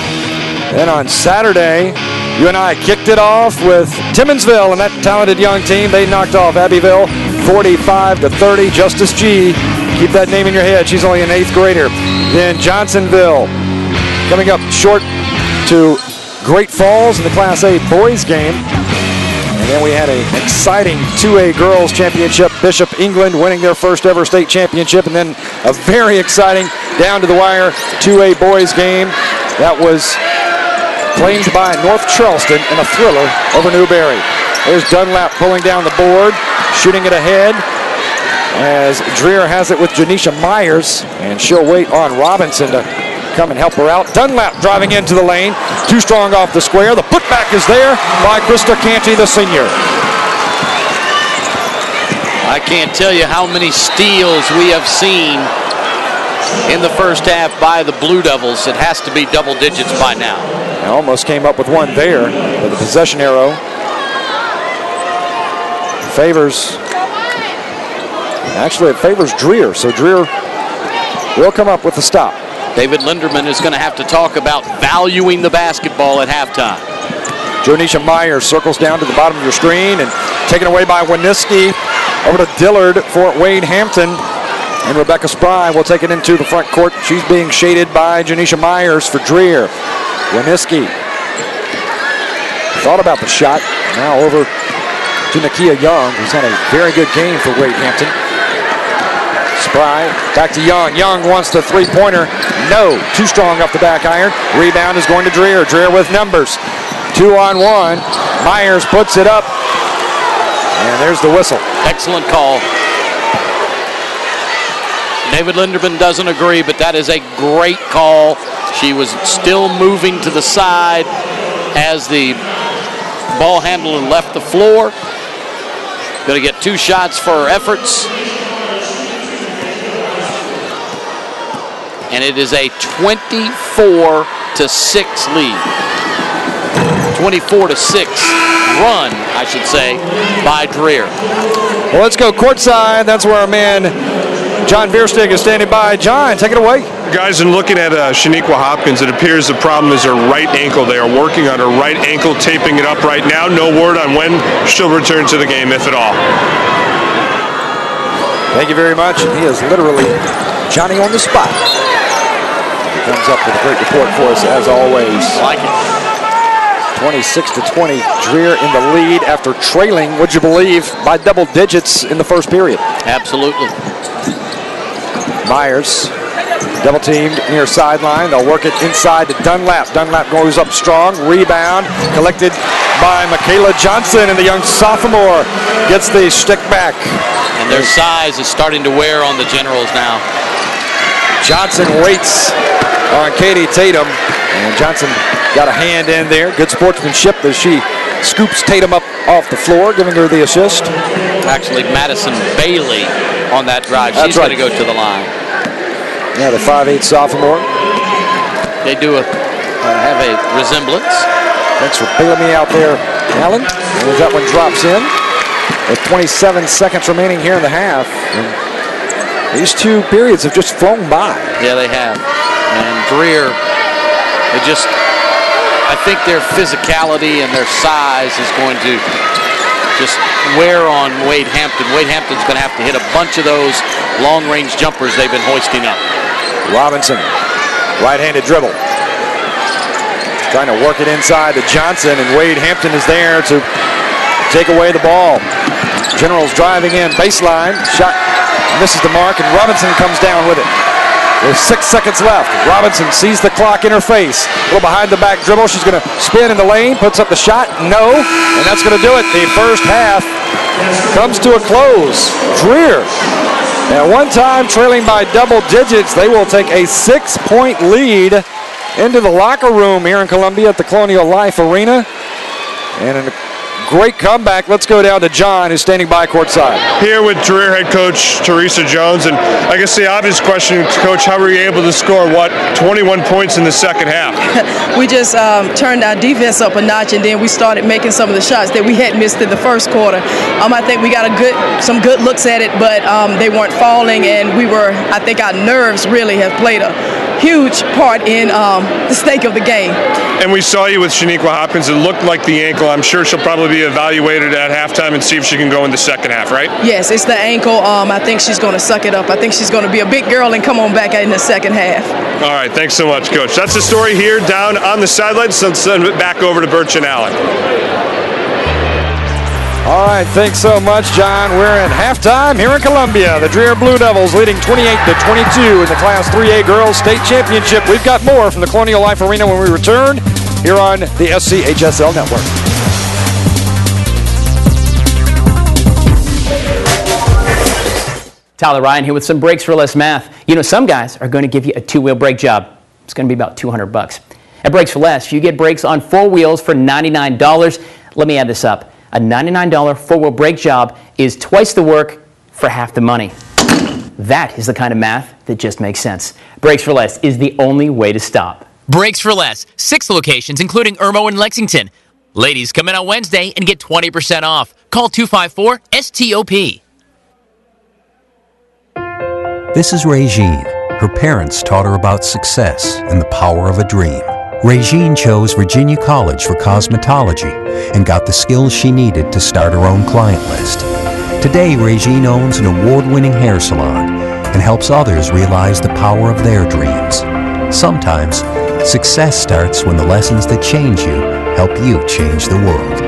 Then on Saturday, you and I kicked it off with Timmonsville and that talented young team. They knocked off Abbeville 45-30. Justice G, keep that name in your head. She's only an 8th grader. Then Johnsonville coming up short to Great Falls in the Class A boys game. And then we had an exciting 2A girls championship. Bishop England winning their first ever state championship. And then a very exciting down to the wire 2A boys game. That was claimed by North Charleston in a thriller over Newberry. There's Dunlap pulling down the board, shooting it ahead as Dreher has it with Janisha Myers. And she'll wait on Robinson to come and help her out. Dunlap driving into the lane. Too strong off the square. The putback is there by Krista Canty, the senior. I can't tell you how many steals we have seen in the first half by the Blue Devils. It has to be double digits by now. I almost came up with one there, but the possession arrow favors, actually it favors Dreher, so Dreher will come up with the stop. David Linderman is going to have to talk about valuing the basketball at halftime. Jonisha Myers circles down to the bottom of your screen and taken away by Winiski. Over to Dillard for Wade Hampton. And Rebecca Spry will take it into the front court. She's being shaded by Janisha Myers for Dreher. Winiski thought about the shot. Now over to Nakia Young, who's had a very good game for Wade Hampton. Spry back to Young. Young wants the three-pointer. No. Too strong off the back iron. Rebound is going to Dreher. Dreher with numbers. 2-on-1. Myers puts it up. And there's the whistle. Excellent call. David Linderman doesn't agree, but that is a great call. She was still moving to the side as the ball handler left the floor. Going to get 2 shots for her efforts. And it is a 24-6 lead. 24-6 run, I should say, by Dreher. Well, let's go courtside. That's where our man John Veerstig is standing by. John, take it away. Guys, in looking at Shaniqua Hopkins, it appears the problem is her right ankle. They are working on her right ankle, taping it up right now. No word on when she'll return to the game, if at all. Thank you very much. He is literally Johnny on the spot. He comes up with a great report for us, as always. Like it. 26-20, Dreher in the lead after trailing, would you believe, by double digits in the first period. Absolutely. Myers, double teamed near sideline. They'll work it inside to Dunlap. Dunlap goes up strong. Rebound collected by Michaela Johnson, and the young sophomore gets the stick back. And their size is starting to wear on the Generals now. Johnson waits on Katie Tatum, and Johnson got a hand in there. Good sportsmanship as she scoops Tatum up off the floor, giving her the assist. Actually, Madison Bailey on that drive. She's going to go to the line. Yeah, the 5'8" sophomore. They do have a resemblance. Thanks for bailing me out there, Alan. And as that one drops in, with 27 seconds remaining here in the half. And these 2 periods have just flown by. Yeah, they have. And Dreher, I think their physicality and their size is going to just wear on Wade Hampton. Wade Hampton's going to have to hit a bunch of those long-range jumpers they've been hoisting up. Robinson, right-handed dribble. Trying to work it inside to Johnson, and Wade Hampton is there to take away the ball. Generals driving in, baseline, shot misses the mark, and Robinson comes down with it. With 6 seconds left, Robinson sees the clock in her face. A little behind the back dribble. She's going to spin in the lane, puts up the shot. No, and that's going to do it. The first half comes to a close. Dreher, at one time trailing by double digits, they will take a 6-point lead into the locker room here in Columbia at the Colonial Life Arena. And a great comeback. Let's go down to John, who's standing by courtside. Here with Dreher head coach Teresa Jones, and I guess the obvious question, Coach, how were you able to score, 21 points in the second half? We just turned our defense up a notch, and then we started making some of the shots that we had missed in the first quarter. I think we got some good looks at it, but they weren't falling, and I think our nerves really have played a huge part in the stake of the game. And we saw you with Shaniqua Hopkins. It looked like the ankle. I'm sure she'll probably be evaluated at halftime and see if she can go in the second half, right? Yes, it's the ankle. I think she's going to suck it up. I think she's going to be a big girl and come on back in the second half. All right, thanks so much, Coach. That's the story here down on the sidelines. So let's send it back over to Birch and Allen. All right, thanks so much, John. We're at halftime here in Columbia. The Dreher Blue Devils leading 28-22 in the Class 3A Girls State Championship. We've got more from the Colonial Life Arena when we return here on the SCHSL Network. Tyler Ryan here with some breaks for less math. You know, some guys are going to give you a 2-wheel brake job. It's going to be about $200. At Brakes for Less, you get brakes on 4 wheels for $99. Let me add this up. A $99 4-wheel brake job is twice the work for half the money. That is the kind of math that just makes sense. Brakes for Less is the only way to stop. Brakes for Less, 6 locations, including Irmo and Lexington. Ladies, come in on Wednesday and get 20% off. Call 254-STOP. This is Regine. Her parents taught her about success and the power of a dream. Regine chose Virginia College for cosmetology and got the skills she needed to start her own client list. Today, Regine owns an award-winning hair salon and helps others realize the power of their dreams. Sometimes, success starts when the lessons that change you help you change the world.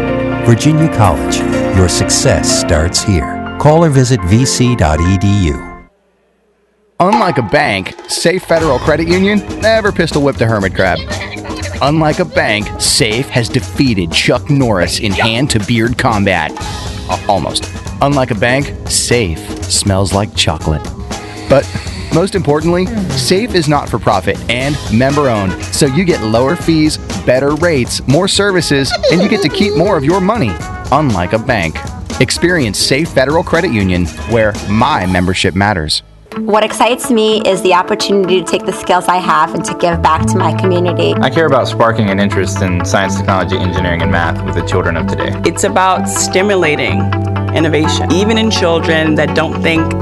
Virginia College, your success starts here. Call or visit vc.edu. Unlike a bank, Safe Federal Credit Union never pistol whipped a hermit crab. Unlike a bank, Safe has defeated Chuck Norris in hand-to-beard combat. Almost. Unlike a bank, Safe smells like chocolate. But most importantly, Safe is not for profit and member owned, so you get lower fees, better rates, more services, and you get to keep more of your money. Unlike a bank. Experience Safe Federal Credit Union, where my membership matters. What excites me is the opportunity to take the skills I have and to give back to my community. I care about sparking an interest in science, technology, engineering, and math with the children of today. It's about stimulating innovation, even in children that don't think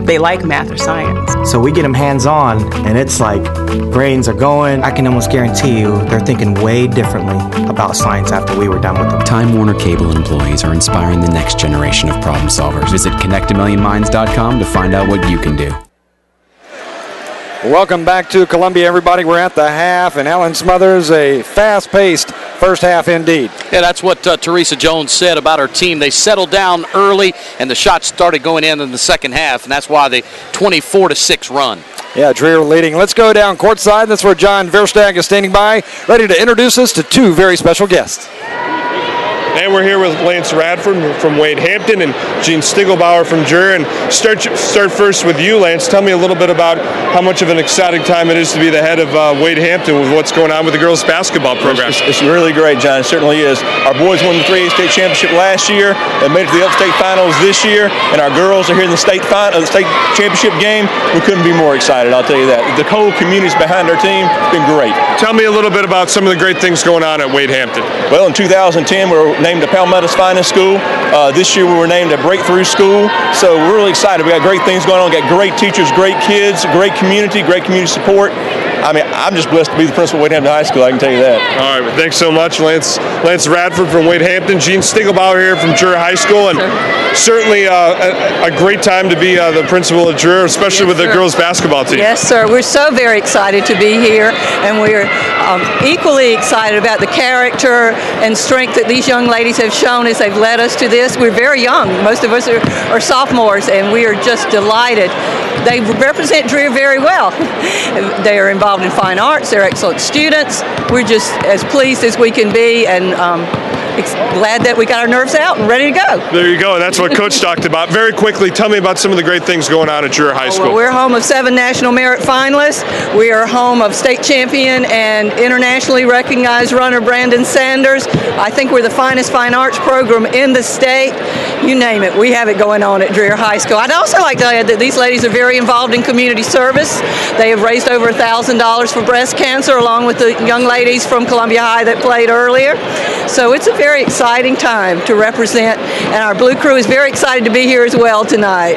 they like math or science. So we get them hands-on, and it's like brains are going. I can almost guarantee you they're thinking way differently about science after we were done with them. Time Warner Cable employees are inspiring the next generation of problem solvers. Visit connectamillionminds.com to find out what you can do. Welcome back to Columbia, everybody. We're at the half, and Alan Smothers, a fast-paced first half indeed. Yeah, that's what Teresa Jones said about her team. They settled down early, and the shots started going in the second half, and that's why the 24-6 run. Yeah, Dreher leading. Let's go down courtside. That's where John Verstag is standing by, ready to introduce us to two very special guests. And we're here with Lance Radford from Wade Hampton and Gene Stiglbauer from Dreher. And start first with you, Lance. Tell me a little bit about how much of an exciting time it is to be the head of Wade Hampton with what's going on with the girls' basketball program. It's really great, John. It certainly is. Our boys won the 3A state championship last year. They made it to the upstate finals this year, and our girls are here in the state championship game. We couldn't be more excited, I'll tell you that. The whole community's behind our team. It's been great. Tell me a little bit about some of the great things going on at Wade Hampton. Well, in 2010, we were named a Palmetto's Finest School. This year we were named a Breakthrough School. So we're really excited. We got great things going on. We got great teachers, great kids, great community support. I mean, I'm just blessed to be the principal of Wade Hampton High School, I can tell you that. All right, thanks so much, Lance Radford from Wade Hampton, Gene Stiglbauer here from Dreher High School, and certainly a great time to be the principal at Dreher, especially with the girls' basketball team. Yes, sir. We're so very excited to be here, and we're equally excited about the character and strength that these young ladies have shown as they've led us to this. We're very young. Most of us are sophomores, and we are just delighted. They represent Dreher very well. They are involved in fine arts. They're excellent students. We're just as pleased as we can be, and glad that we got our nerves out and ready to go. There you go. That's what Coach talked about. Very quickly, tell me about some of the great things going on at Dreher High School. Well, we're home of 7 National Merit finalists. We are home of state champion and internationally recognized runner Brandon Sanders. I think we're the finest fine arts program in the state. You name it, we have it going on at Dreher High School. I'd also like to add that these ladies are very involved in community service. They have raised over $1,000 for breast cancer, along with the young ladies from Columbia High that played earlier. So it's a very exciting time to represent, and our Blue Crew is very excited to be here as well tonight.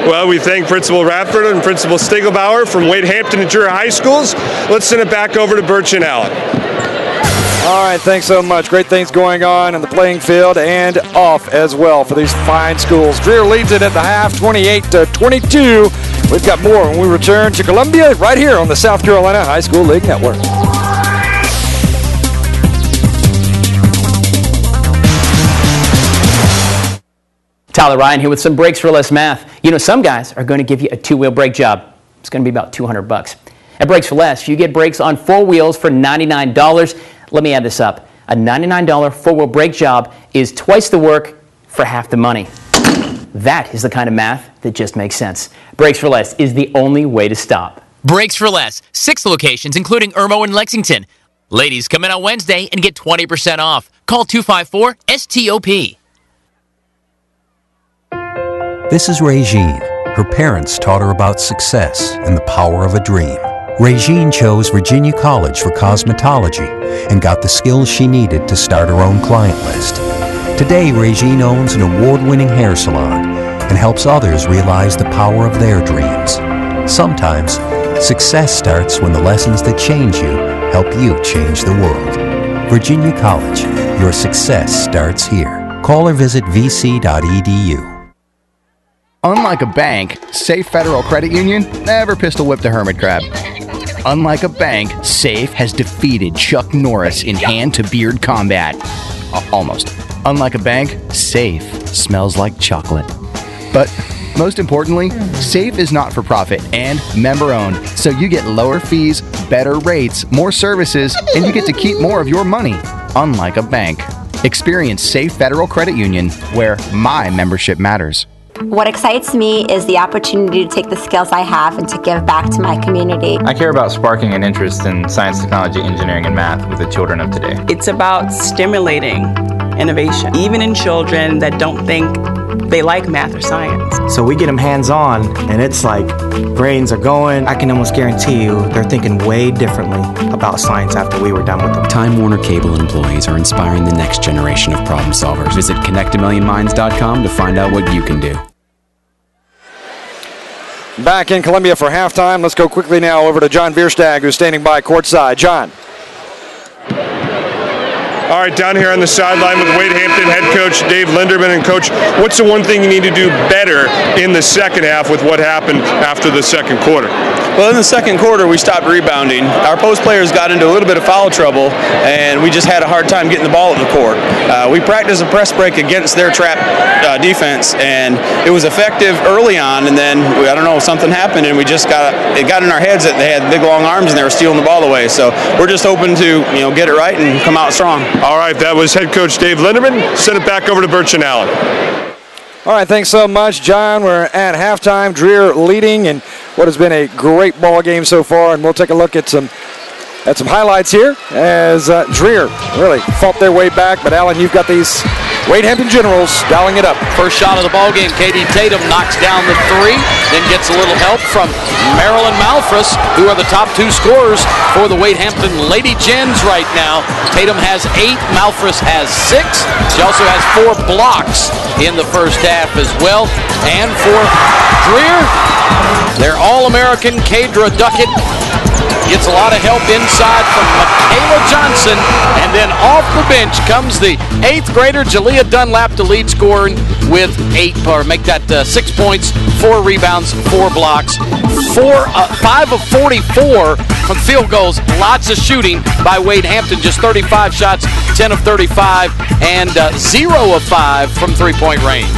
Well, we thank Principal Radford and Principal Stiglbauer from Wade Hampton and Dreher High Schools. Let's send it back over to Birch and Allen. All right, thanks so much. Great things going on in the playing field and off as well for these fine schools. Dreher leads it at the half, 28-22. We've got more when we return to Columbia right here on the South Carolina High School League Network. Tyler Ryan here with some breaks for less math. You know, some guys are going to give you a 2-wheel brake job. It's going to be about $200. At Brakes for Less, you get brakes on 4 wheels for $99. Let me add this up. A $99 4-wheel brake job is twice the work for half the money. That is the kind of math that just makes sense. Brakes for Less is the only way to stop. Brakes for Less, 6 locations, including Irmo and Lexington. Ladies, come in on Wednesday and get 20% off. Call 254-STOP. This is Regine. Her parents taught her about success and the power of a dream. Regine chose Virginia College for cosmetology and got the skills she needed to start her own client list. Today, Regine owns an award-winning hair salon and helps others realize the power of their dreams. Sometimes, success starts when the lessons that change you help you change the world. Virginia College, your success starts here. Call or visit vc.edu. Unlike a bank, Safe Federal Credit Union never pistol whipped a hermit crab. Unlike a bank, Safe has defeated Chuck Norris in hand-to-beard combat. Almost. Unlike a bank, Safe smells like chocolate. But Most importantly, SAFE is not for profit and member owned, so you get lower fees, better rates, more services, and you get to keep more of your money, unlike a bank. Experience SAFE Federal Credit Union, where my membership matters. What excites me is the opportunity to take the skills I have and to give back to my community. I care about sparking an interest in science, technology, engineering, and math with the children of today. It's about stimulating innovation, even in children that don't think they like math or science. So we get them hands-on, and it's like brains are going. I can almost guarantee you they're thinking way differently about science after we were done with them. Time Warner Cable employees are inspiring the next generation of problem solvers. Visit connectamillionminds.com to find out what you can do. Back in Columbia for halftime. Let's go quickly now over to John Bierstag, who's standing by courtside. John. All right, down here on the sideline with Wade Hampton head coach Dave Linderman. And coach, what's the one thing you need to do better in the second half with what happened after the second quarter? Well, in the second quarter, we stopped rebounding. Our post players got into a little bit of foul trouble, and we just had a hard time getting the ball at the court. We practiced a press break against their trap defense, and it was effective early on, and then, I don't know, something happened, and it got in our heads that they had big, long arms, and they were stealing the ball away. So we're just hoping to, get it right and come out strong. All right, that was head coach Dave Linderman. Send it back over to Birch and Allen. All right, thanks so much, John. We're at halftime. Dreher leading in what has been a great ball game so far, and we'll take a look at some highlights here as Dreher really fought their way back. But Allen, you've got these Wade Hampton Generals dialing it up. First shot of the ball game, Katie Tatum knocks down the three, then gets a little help from Marilyn Malfris, who are the top two scorers for the Wade Hampton Lady Gens right now. Tatum has 8, Malfris has 6. She also has 4 blocks in the first half as well. And for Dreher, their All-American Kadra Duckett gets a lot of help inside from Michaela Johnson, and then off the bench comes the 8th grader Jalea Dunlap to lead scoring with 6 points, 4 rebounds, 4 blocks, 5 of 44 from field goals. Lots of shooting by Wade Hampton, just 35 shots, 10 of 35, and 0 of 5 from three-point range.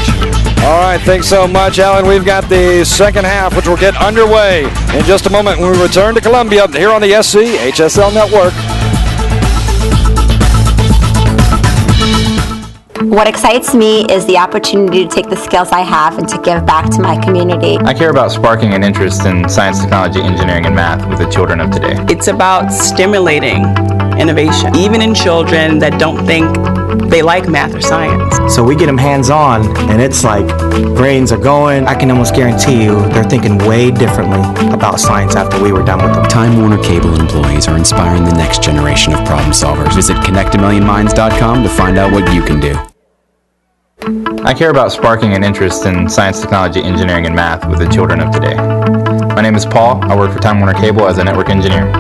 All right, thanks so much, Alan. We've got the second half, which will get underway in just a moment when we return to Columbia here on the SCHSL Network. What excites me is the opportunity to take the skills I have and to give back to my community. I care about sparking an interest in science, technology, engineering, and math with the children of today. It's about stimulating innovation, even in children that don't think they like math or science. So we get them hands-on, and it's like brains are going. I can almost guarantee you they're thinking way differently about science after we were done with them. Time Warner Cable employees are inspiring the next generation of problem solvers. Visit connectamillionminds.com to find out what you can do. I care about sparking an interest in science, technology, engineering, and math with the children of today. My name is Paul. I work for Time Warner Cable as a network engineer.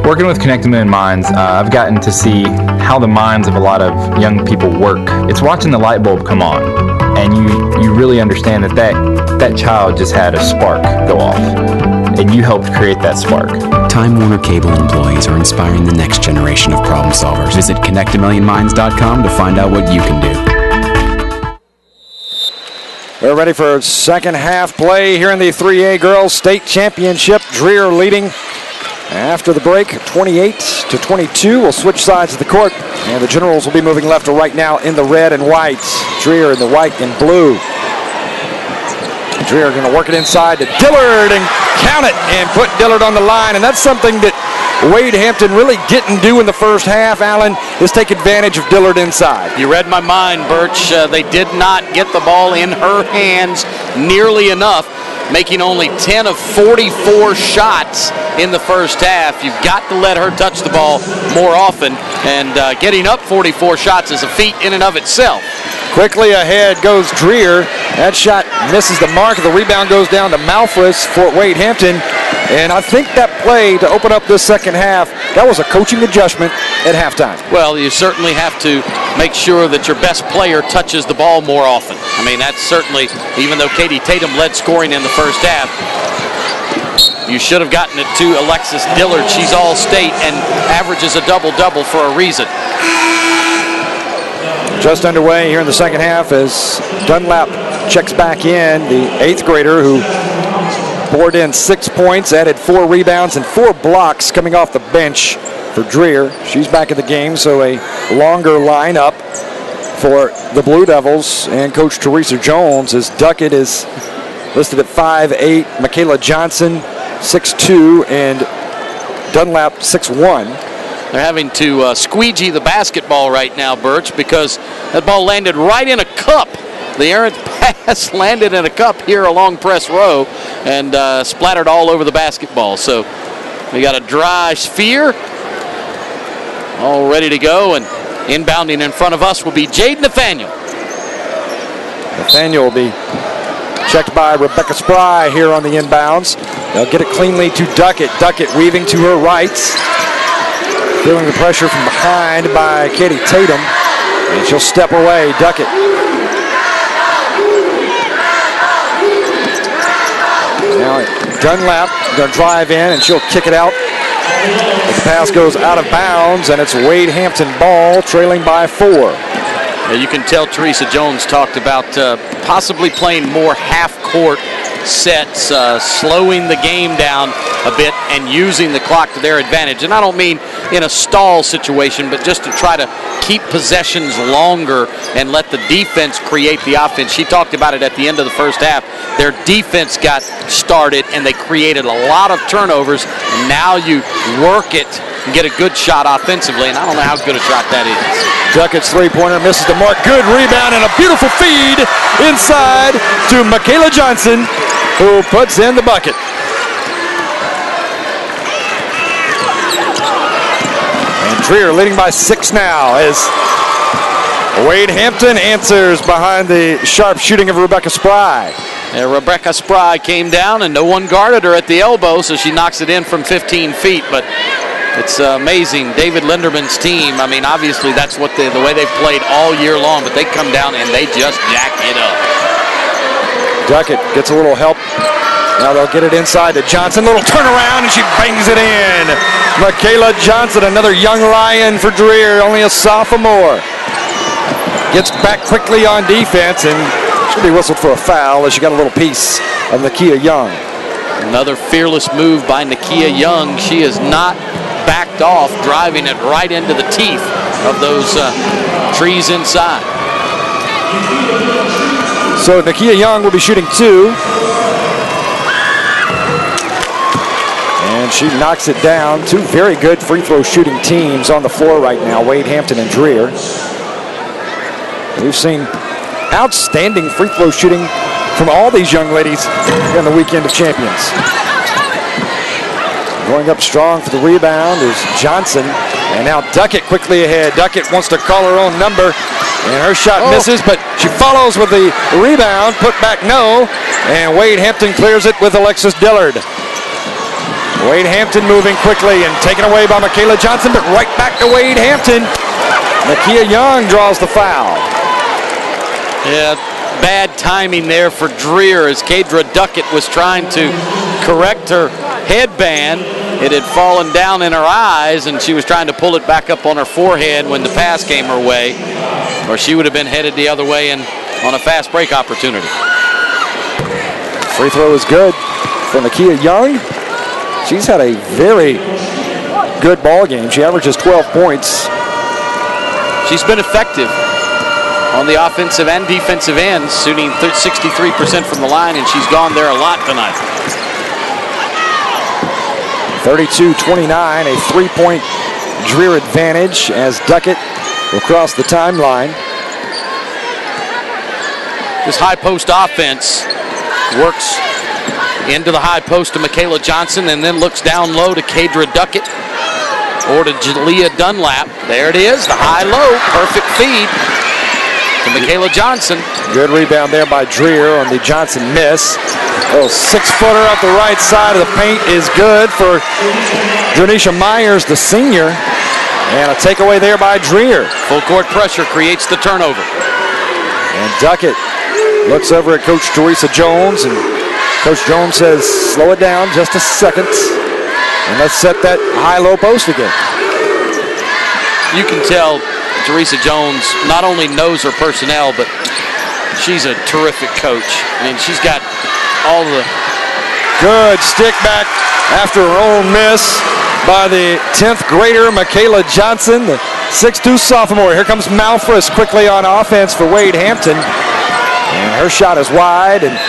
Working with Connect a Million Minds, I've gotten to see how the minds of a lot of young people work. It's watching the light bulb come on, and you really understand that child just had a spark go off, and you helped create that spark. Time Warner Cable employees are inspiring the next generation of problem solvers. Visit connectamillionminds.com to find out what you can do. We're ready for second half play here in the 3A Girls State Championship. Dreher leading after the break, 28-22. We'll switch sides of the court, and the Generals will be moving left to right now in the red and white. Dreher in the white and blue. Dreher going to work it inside to Dillard and count it and put Dillard on the line, and that's something that Wade Hampton really didn't do in the first half. Allen, is take advantage of Dillard inside. You read my mind, Birch. They did not get the ball in her hands nearly enough, making only 10 of 44 shots in the first half. You've got to let her touch the ball more often, and getting up 44 shots is a feat in and of itself. Quickly ahead goes Dreher. That shot misses the mark. The rebound goes down to Malfris for Wade Hampton. And I think that play to open up this second half, that was a coaching adjustment at halftime. Well, you certainly have to make sure that your best player touches the ball more often. I mean, that's certainly, even though Katie Tatum led scoring in the first half, you should have gotten it to Alexis Dillard. She's all state and averages a double-double for a reason. just underway here in the second half as Dunlap checks back in, the 8th grader who poured in 6 points, added 4 rebounds and 4 blocks coming off the bench for Dreher. She's back in the game, so a longer lineup for the Blue Devils and Coach Teresa Jones, as Duckett is listed at 5'8", Michaela Johnson 6'2", and Dunlap 6'1". They're having to squeegee the basketball right now, Birch, because that ball landed right in a cup. The errant pass landed in a cup here along press row and splattered all over the basketball. So we got a dry sphere all ready to go, and inbounding in front of us will be Jade Nathaniel. Nathaniel will be checked by Rebecca Spry here on the inbounds. They'll get it cleanly to Duckett. Duckett weaving to her right. Feeling the pressure from behind by Katie Tatum. And she'll step away. Duckett. Now Dunlap going to drive in, and she'll kick it out. The pass goes out of bounds, and it's Wade Hampton ball, trailing by 4. Yeah, you can tell Teresa Jones talked about possibly playing more half-court sets, slowing the game down a bit and using the clock to their advantage. And I don't mean in a stall situation, but just to try to keep possessions longer and let the defense create the offense. She talked about it at the end of the first half. Their defense got started and they created a lot of turnovers. And now you work it and get a good shot offensively, and I don't know how good a shot that is. Duckett's three-pointer misses the mark. Good rebound and a beautiful feed inside to Michaela Johnson, who puts in the bucket. And Dreher leading by 6 now as Wade Hampton answers behind the sharp shooting of Rebecca Spry. And Rebecca Spry came down and no one guarded her at the elbow, so she knocks it in from 15 feet. But it's amazing. David Linderman's team, I mean, obviously that's what the way they've played all year long, but they come down and they just jack it up. Duckett gets a little help. Now they'll get it inside to Johnson. Little turnaround, and she bangs it in. Michaela Johnson, another young lion for Dreher, only a sophomore. Gets back quickly on defense, and she'll be whistled for a foul as she got a little piece of Nakia Young. Another fearless move by Nakia Young. She is not backed off, driving it right into the teeth of those trees inside. So Nakia Young will be shooting 2. And she knocks it down. 2 very good free throw shooting teams on the floor right now, Wade Hampton and Dreher. We've seen outstanding free throw shooting from all these young ladies in the weekend of champions. Going up strong for the rebound is Johnson. And now Duckett quickly ahead. Duckett wants to call her own number. And her shot misses, but she follows with the rebound. Put back no. And Wade Hampton clears it with Alexis Dillard. Wade Hampton moving quickly and taken away by Michaela Johnson, but right back to Wade Hampton. Nakia Young draws the foul. Yeah, bad timing there for Dreher as Kadra Duckett was trying to correct her headband. It had fallen down in her eyes, and she was trying to pull it back up on her forehead when the pass came her way, or she would have been headed the other way and on a fast break opportunity. Free throw is good for Nakia Young. She's had a very good ball game. She averages 12 points. She's been effective on the offensive and defensive ends, shooting 63% from the line, and she's gone there a lot tonight. 32-29, a 3-point Dreher advantage as Duckett will cross the timeline. This high post offense works into the high post to Michaela Johnson and then looks down low to Kadra Duckett or to Jalea Dunlap. There it is, the high-low, perfect feed to Michaela Johnson. Good rebound there by Dreher on the Johnson miss. Oh, 6-footer off the right side of the paint is good for Janisha Myers, the senior. And a takeaway there by Dreher. Full court pressure creates the turnover. And Duckett looks over at Coach Teresa Jones, and Coach Jones says, slow it down just a second, and let's set that high-low post again. You can tell Teresa Jones not only knows her personnel, but she's a terrific coach. I mean, she's got all the... Good stick back after her own miss by the 10th grader, Michaela Johnson, the 6'2 sophomore. Here comes Malfris quickly on offense for Wade Hampton. And her shot is wide, and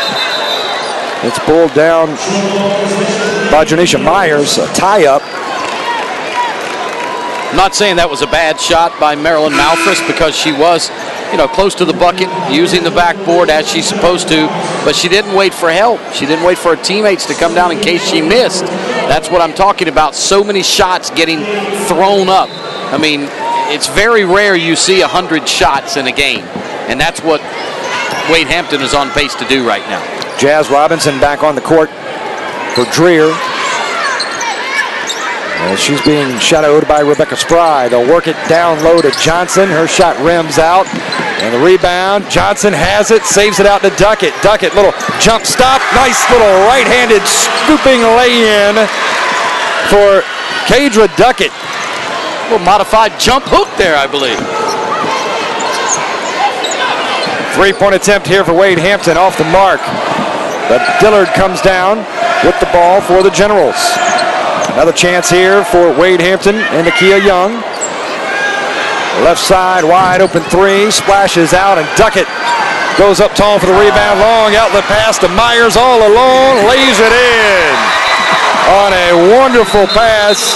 it's pulled down by Janisha Myers, a tie-up. I'm not saying that was a bad shot by Marilyn Malfris, because she was, close to the bucket, using the backboard as she's supposed to, but she didn't wait for help. She didn't wait for her teammates to come down in case she missed. That's what I'm talking about. So many shots getting thrown up. I mean, it's very rare you see 100 shots in a game, and that's what Wade Hampton is on pace to do right now. Jazz Robinson back on the court for Dreher. She's being shadowed by Rebecca Spry. They'll work it down low to Johnson. Her shot rims out. And the rebound. Johnson has it, saves it out to Duckett. Duckett, little jump stop. Nice little right-handed scooping lay-in for Kadra Duckett. A little modified jump hook there, I believe. Three-point attempt here for Wade Hampton off the mark. But Dillard comes down with the ball for the Generals. Another chance here for Wade Hampton and Nakia Young. Left side, wide open three, splashes out, and Duckett goes up tall for the rebound. Long outlet pass to Myers all alone, lays it in on a wonderful pass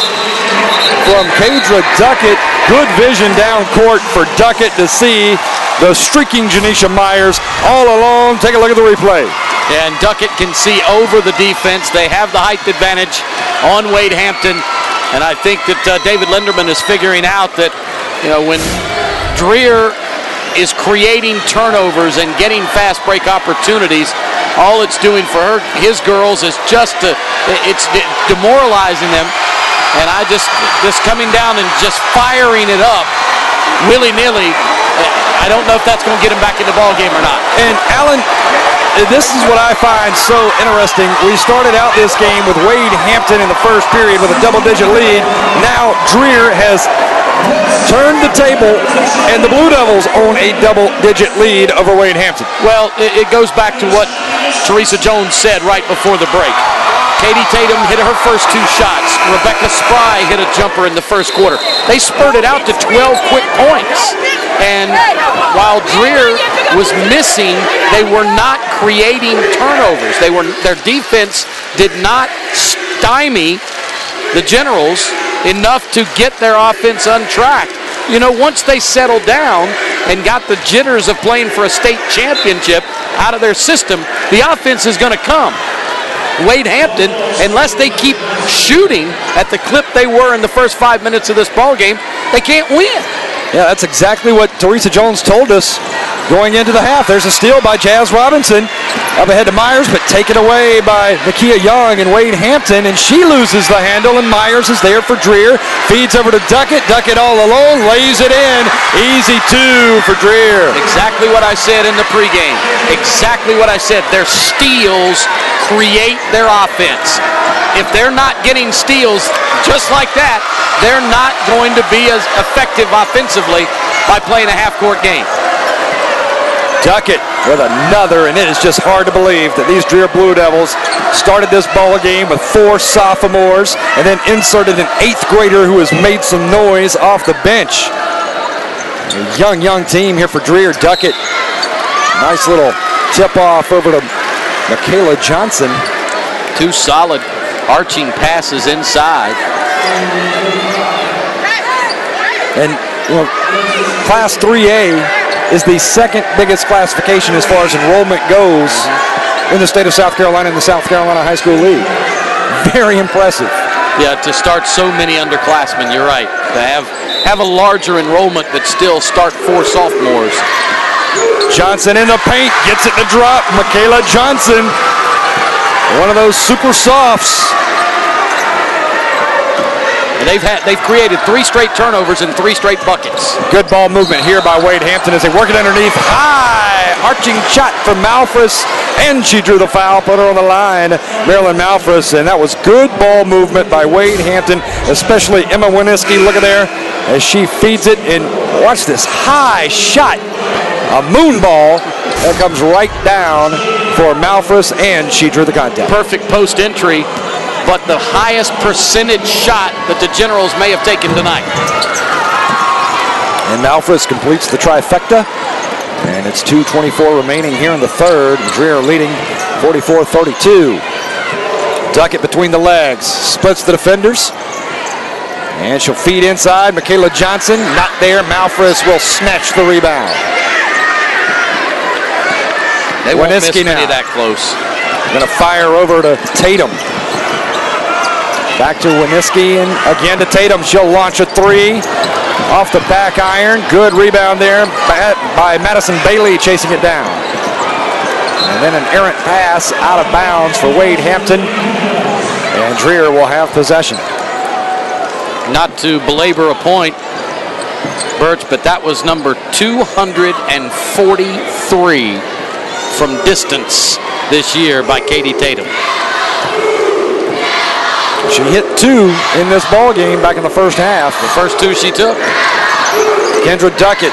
from Kadra Duckett. Good vision down court for Duckett to see the streaking Janisha Myers all alone. Take a look at the replay. And Duckett can see over the defense. They have the height advantage on Wade Hampton. And I think that David Linderman is figuring out that, when Dreher is creating turnovers and getting fast break opportunities, all it's doing for his girls is it's demoralizing them. And just coming down and just firing it up willy-nilly, I don't know if that's going to get him back in the ball game or not. And Alan, this is what I find so interesting. We started out this game with Wade Hampton in the first period with a double-digit lead. Now Dreher has turned the table, and the Blue Devils own a double-digit lead over Wade Hampton. Well, it goes back to what Teresa Jones said right before the break. Katie Tatum hit her first two shots. Rebecca Spry hit a jumper in the first quarter. They spurted out to 12 quick points. And while Dreher was missing, they were not creating turnovers. Their defense did not stymie the Generals enough to get their offense untracked. Once they settled down and got the jitters of playing for a state championship out of their system, the offense is going to come. Wade Hampton, unless they keep shooting at the clip they were in the first 5 minutes of this ball game, they can't win. Yeah, that's exactly what Teresa Jones told us going into the half. There's a steal by Jazz Robinson. Up ahead to Myers, but taken away by Nakia Young and Wade Hampton, and she loses the handle, and Myers is there for Dreher. Feeds over to Duckett. Duckett all alone, lays it in. Easy two for Dreher. Exactly what I said in the pregame. Exactly what I said. Their steals create their offense. If they're not getting steals just like that, they're not going to be as effective offensively by playing a half-court game. Duckett with another, and it is just hard to believe that these Dreher Blue Devils started this ball game with 4 sophomores and then inserted an 8th grader who has made some noise off the bench. A young team here for Dreher. Duckett, nice little tip-off over to Michaela Johnson. 2 solid arching passes inside. And, Class 3A is the second biggest classification as far as enrollment goes in the state of South Carolina in the South Carolina High School League. Very impressive. Yeah, to start so many underclassmen, you're right. To have a larger enrollment but still start 4 sophomores. Johnson in the paint, gets it to drop. Michaela Johnson, one of those super softs. And they've created 3 straight turnovers and 3 straight buckets. Good ball movement here by Wade Hampton as they work it underneath. High arching shot from Malfris, and she drew the foul, put her on the line, Marilyn Malfris, and that was good ball movement by Wade Hampton, especially Emma Winiski. Look at there as she feeds it, and watch this high shot, a moon ball that comes right down for Malfris, and she drew the contact. Perfect post entry, but the highest percentage shot that the Generals may have taken tonight. And Malfris completes the trifecta, and it's 2:24 remaining here in the third. Dreher leading 44-32. Duckett between the legs, splits the defenders, and she'll feed inside. Michaela Johnson, not there. Malfris will snatch the rebound. They won't miss many that close. Going to fire over to Tatum. Back to Winiski, and again to Tatum. She'll launch a 3 off the back iron. Good rebound there by Madison Bailey, chasing it down. And then an errant pass out of bounds for Wade Hampton, and Dreher will have possession. Not to belabor a point, Birch, but that was number 243 from distance this year by Katie Tatum. She hit 2 in this ball game back in the first half. The first 2 she took. Kendra Duckett,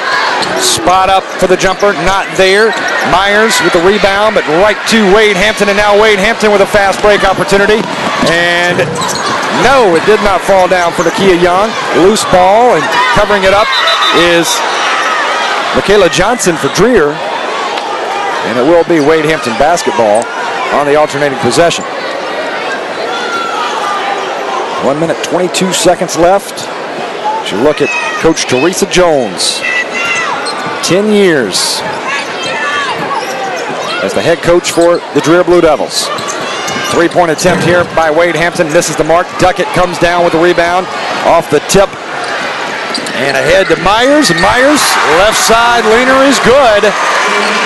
spot up for the jumper, not there. Myers with the rebound, but right to Wade Hampton, and now Wade Hampton with a fast break opportunity. And no, it did not fall down for Nakia Young. Loose ball, and covering it up is Michaela Johnson for Dreher. And it will be Wade Hampton basketball on the alternating possession. 1 minute, 22 seconds left. As you look at Coach Teresa Jones, 10 years as the head coach for the Dreher Blue Devils. 3-point attempt here by Wade Hampton, misses the mark. Duckett comes down with the rebound off the tip. And ahead to Myers. Myers, left side leaner is good.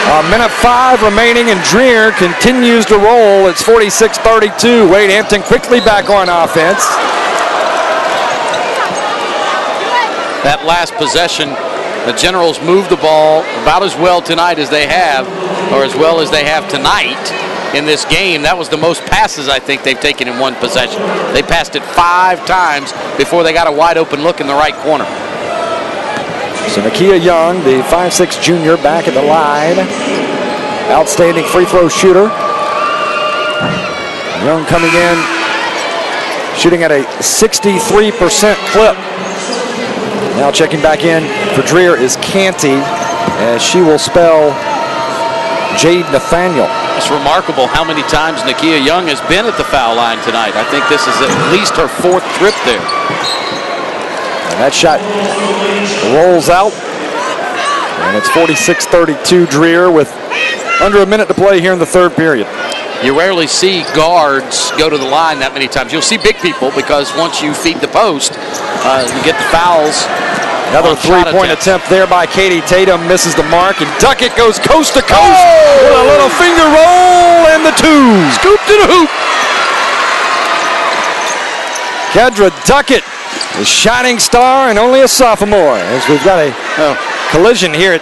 1:05 remaining, and Dreher continues to roll. It's 46-32. Wade Hampton quickly back on offense. That last possession, the Generals moved the ball about as well tonight as they have, or as well as they have tonight in this game. That was the most passes I think they've taken in one possession. They passed it 5 times before they got a wide open look in the right corner. So Nakia Young, the 5'6" junior, back at the line. Outstanding free throw shooter. Young coming in, shooting at a 63% clip. Now checking back in for Dreher is Canty, as she will spell Jade Nathaniel. It's remarkable how many times Nakia Young has been at the foul line tonight. I think this is at least her 4th trip there. And that shot rolls out, and it's 46-32 Dreher with under a minute to play here in the third period. You rarely see guards go to the line that many times. You'll see big people, because once you feed the post, you get the fouls. Another 3-point attempt there by Katie Tatum, misses the mark, and Duckett goes coast to coast with a little finger roll and the 2. Scoop to the hoop. Kendra Duckett, the shining star and only a sophomore, as we've got a collision here at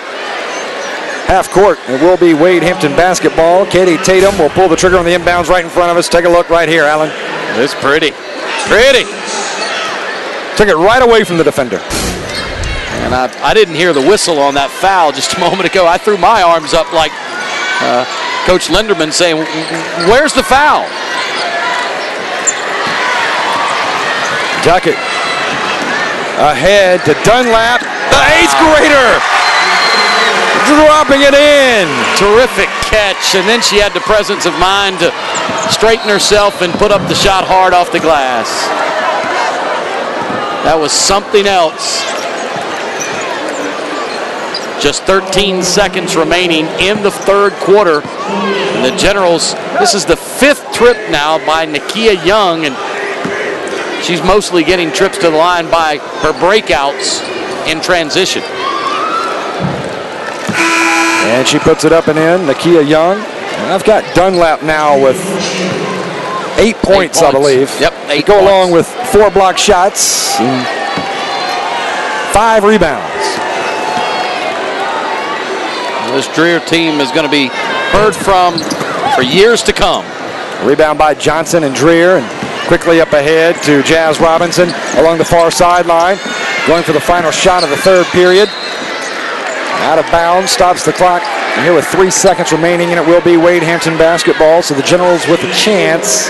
half court. It will be Wade Hampton basketball. Katie Tatum will pull the trigger on the inbounds right in front of us. Take a look right here, Alan. It's pretty. Pretty. Took it right away from the defender. And I didn't hear the whistle on that foul just a moment ago. I threw my arms up like Coach Linderman saying, where's the foul? Duckett ahead to Dunlap, the 8th grader, dropping it in. Terrific catch, and then she had the presence of mind to straighten herself and put up the shot hard off the glass. That was something else. Just 13 seconds remaining in the third quarter. And the Generals, this is the 5th trip now by Nakia Young, and she's mostly getting trips to the line by her breakouts in transition. And she puts it up and in, Nakia Young. And I've got Dunlap now with 8 points, I believe. Yep, 8 Go points. along with 4 block shots, 5 rebounds. This Dreher team is going to be heard from for years to come. Rebound by Johnson and Dreher, and quickly up ahead to Jazz Robinson along the far sideline, going for the final shot of the third period. Out of bounds, stops the clock. And here with 3 seconds remaining, and it will be Wade Hampton basketball. So the Generals with a chance.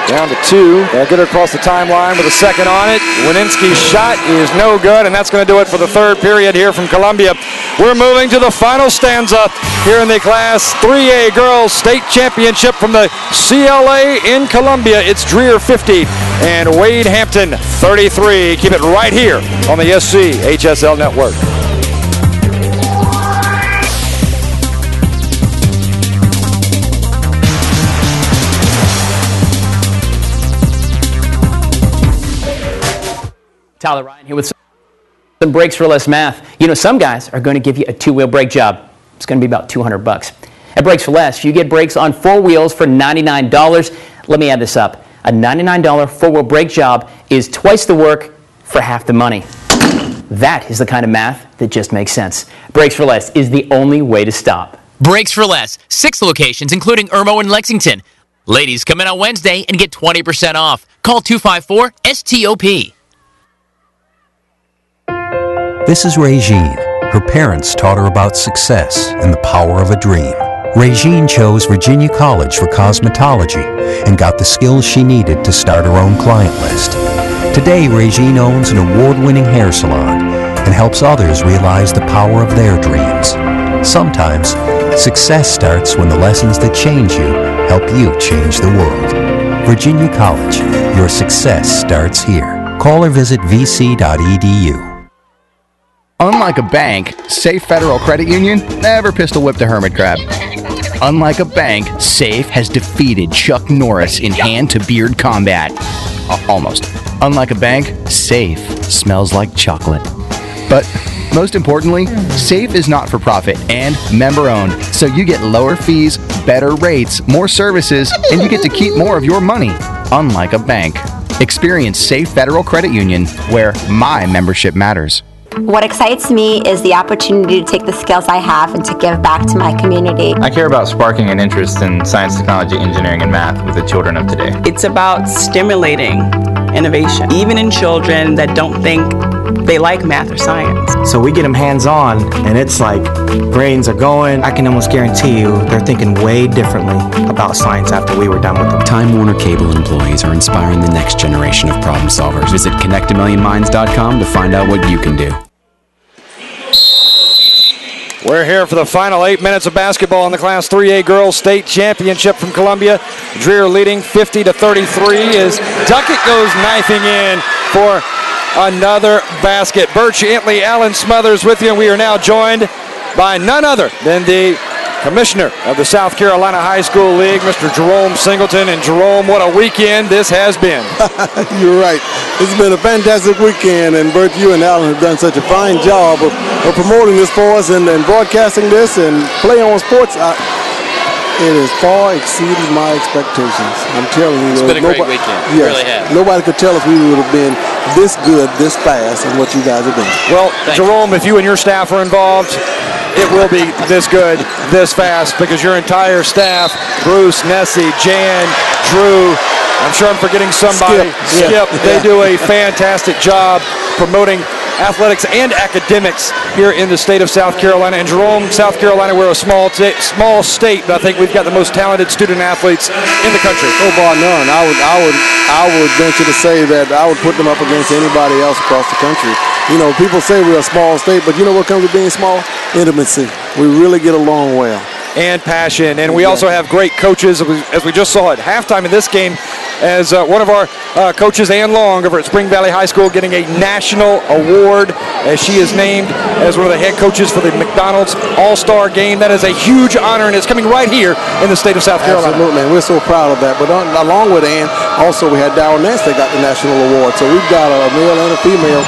Down to 2. They'll get her across the timeline with a second on it. Wininski's shot is no good, and that's going to do it for the third period here from Columbia. We're moving to the final stanza here in the Class 3A Girls State Championship from the CLA in Columbia. It's Dreher 50 and Wade Hampton 33. Keep it right here on the SCHSL Network. Tyler Ryan here with some breaks for less math. You know, some guys are going to give you a 2-wheel brake job. It's going to be about $200. At Brakes for Less, you get brakes on 4 wheels for $99. Let me add this up. A $99 4-wheel brake job is twice the work for half the money. That is the kind of math that just makes sense. Brakes for Less is the only way to stop. Brakes for Less, 6 locations, including Irmo and Lexington. Ladies, come in on Wednesday and get 20% off. Call 254-STOP. This is Regine. Her parents taught her about success and the power of a dream. Regine chose Virginia College for cosmetology and got the skills she needed to start her own client list. Today, Regine owns an award-winning hair salon and helps others realize the power of their dreams. Sometimes, success starts when the lessons that change you help you change the world. Virginia College, your success starts here. Call or visit vc.edu. Unlike a bank, Safe Federal Credit Union never pistol whipped a hermit crab. Unlike a bank, Safe has defeated Chuck Norris in hand-to-beard combat. Almost. Unlike a bank, Safe smells like chocolate. But most importantly, Safe is not for profit and member-owned, so you get lower fees, better rates, more services, and you get to keep more of your money. Unlike a bank. Experience Safe Federal Credit Union, where my membership matters. What excites me is the opportunity to take the skills I have and to give back to my community. I care about sparking an interest in science, technology, engineering, and math with the children of today. It's about stimulating innovation, even in children that don't think they like math or science. So we get them hands-on, and it's like brains are going. I can almost guarantee you they're thinking way differently about science after we were done with them. Time Warner Cable employees are inspiring the next generation of problem solvers. Visit connectamillionminds.com to find out what you can do. We're here for the final 8 minutes of basketball in the Class 3A Girls State Championship from Columbia. Dreher leading 50-33 as Duckett goes knifing in for another basket. Birch Antley, Alan Smothers with you, and we are now joined by none other than the commissioner of the South Carolina High School League, Mr. Jerome Singleton. And Jerome, what a weekend this has been. You're right. It's been a fantastic weekend, and Bert, you and Alan have done such a fine job of promoting this for us and broadcasting this and Play On Sports. It has far exceeded my expectations. I'm telling you. It's been a great weekend. Yes, It really has. Nobody could tell us we would have been this good, this fast, and what you guys have been. Well, Jerome, if you and your staff are involved, it will be this good, this fast, because your entire staff, Bruce, Nessie, Jan, Drew, I'm sure I'm forgetting somebody, Skip, they do a fantastic job promoting athletics and academics here in the state of South Carolina. And Jerome, South Carolina, we're a small state, but I think we've got the most talented student athletes in the country. Oh, bar none. I would venture to say that I would put them up against anybody else across the country. You know, people say we're a small state, but you know what comes with being small? Intimacy. We really get along well. And passion. And we also have great coaches, as we just saw at halftime in this game, as one of our coaches, Ann Long, over at Spring Valley High School, getting a national award as she is named as one of the head coaches for the McDonald's All-Star Game. That is a huge honor, and it's coming right here in the state of South Carolina. Absolutely, and we're so proud of that. But along with Ann, also we had Darryl Nance that got the national award. So we've got a male and a female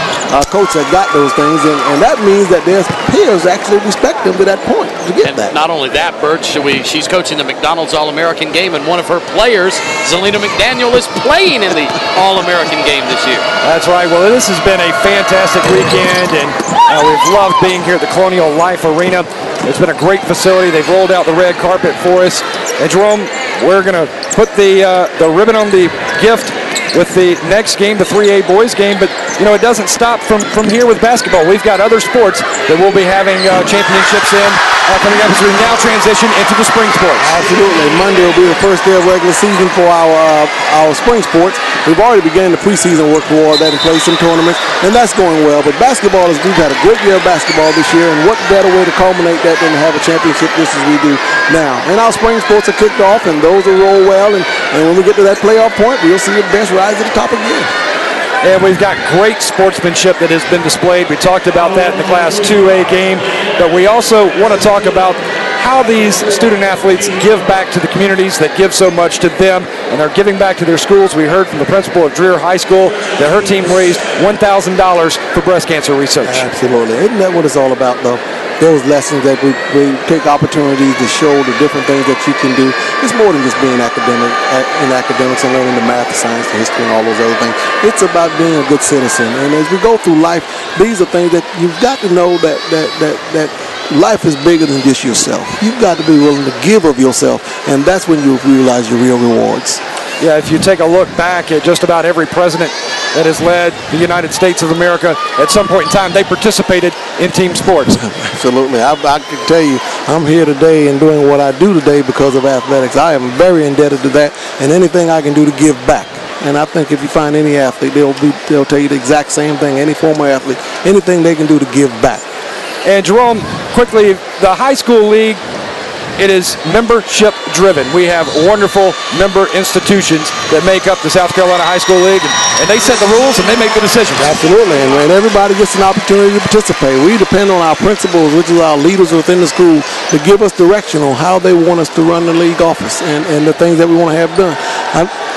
coach that got those things, and that means that their peers actually respect them to that point to get And that. not only that, Bert, she's coaching the McDonald's All-American game, and one of her players, Zelina McDaniel, is playing in the All-American game this year. That's right. Well, this has been a fantastic weekend, and we've loved being here at the Colonial Life Arena. It's been a great facility. They've rolled out the red carpet for us. And Jerome, we're going to put the ribbon on the gift with the next game, the 3A boys game, but you know, it doesn't stop from here with basketball. We've got other sports that we'll be having championships in coming up as we now transition into the spring sports. Absolutely. Monday will be the first day of regular season for our spring sports. We've already begun the preseason work toward that and play some tournaments, and that's going well. But basketball, we've had a good year of basketball this year, and what better way to culminate that than to have a championship just as we do now. And our spring sports are kicked off, and those will roll well, and when we get to that playoff point, we'll see the best rise to the top again. And we've got great sportsmanship that has been displayed. We talked about that in the Class 2A game, but we also want to talk about how these student athletes give back to the communities that give so much to them, and they're giving back to their schools. We heard from the principal of Dreher High School that her team raised $1,000 for breast cancer research. Absolutely. Isn't that what it's all about, though? Those lessons that we take opportunities to show the different things that you can do. It's more than just being in academics and learning the math, the science, the history, and all those other things. It's about being a good citizen. And as we go through life, these are things that you've got to know that life is bigger than just yourself. You've got to be willing to give of yourself, and that's when you realize your real rewards. Yeah, if you take a look back at just about every president that has led the United States of America, at some point in time, they participated in team sports. Absolutely. I can tell you, I'm here today and doing what I do today because of athletics. I am very indebted to that, and anything I can do to give back. And I think if you find any athlete, they'll tell you the exact same thing, any former athlete, anything they can do to give back. And Jerome, quickly, the high school league, it is membership driven. We have wonderful member institutions that make up the South Carolina High School League, and they set the rules and they make the decisions. Absolutely, and when everybody gets an opportunity to participate, we depend on our principals, which is our leaders within the school, to give us direction on how they want us to run the league office and the things that we want to have done.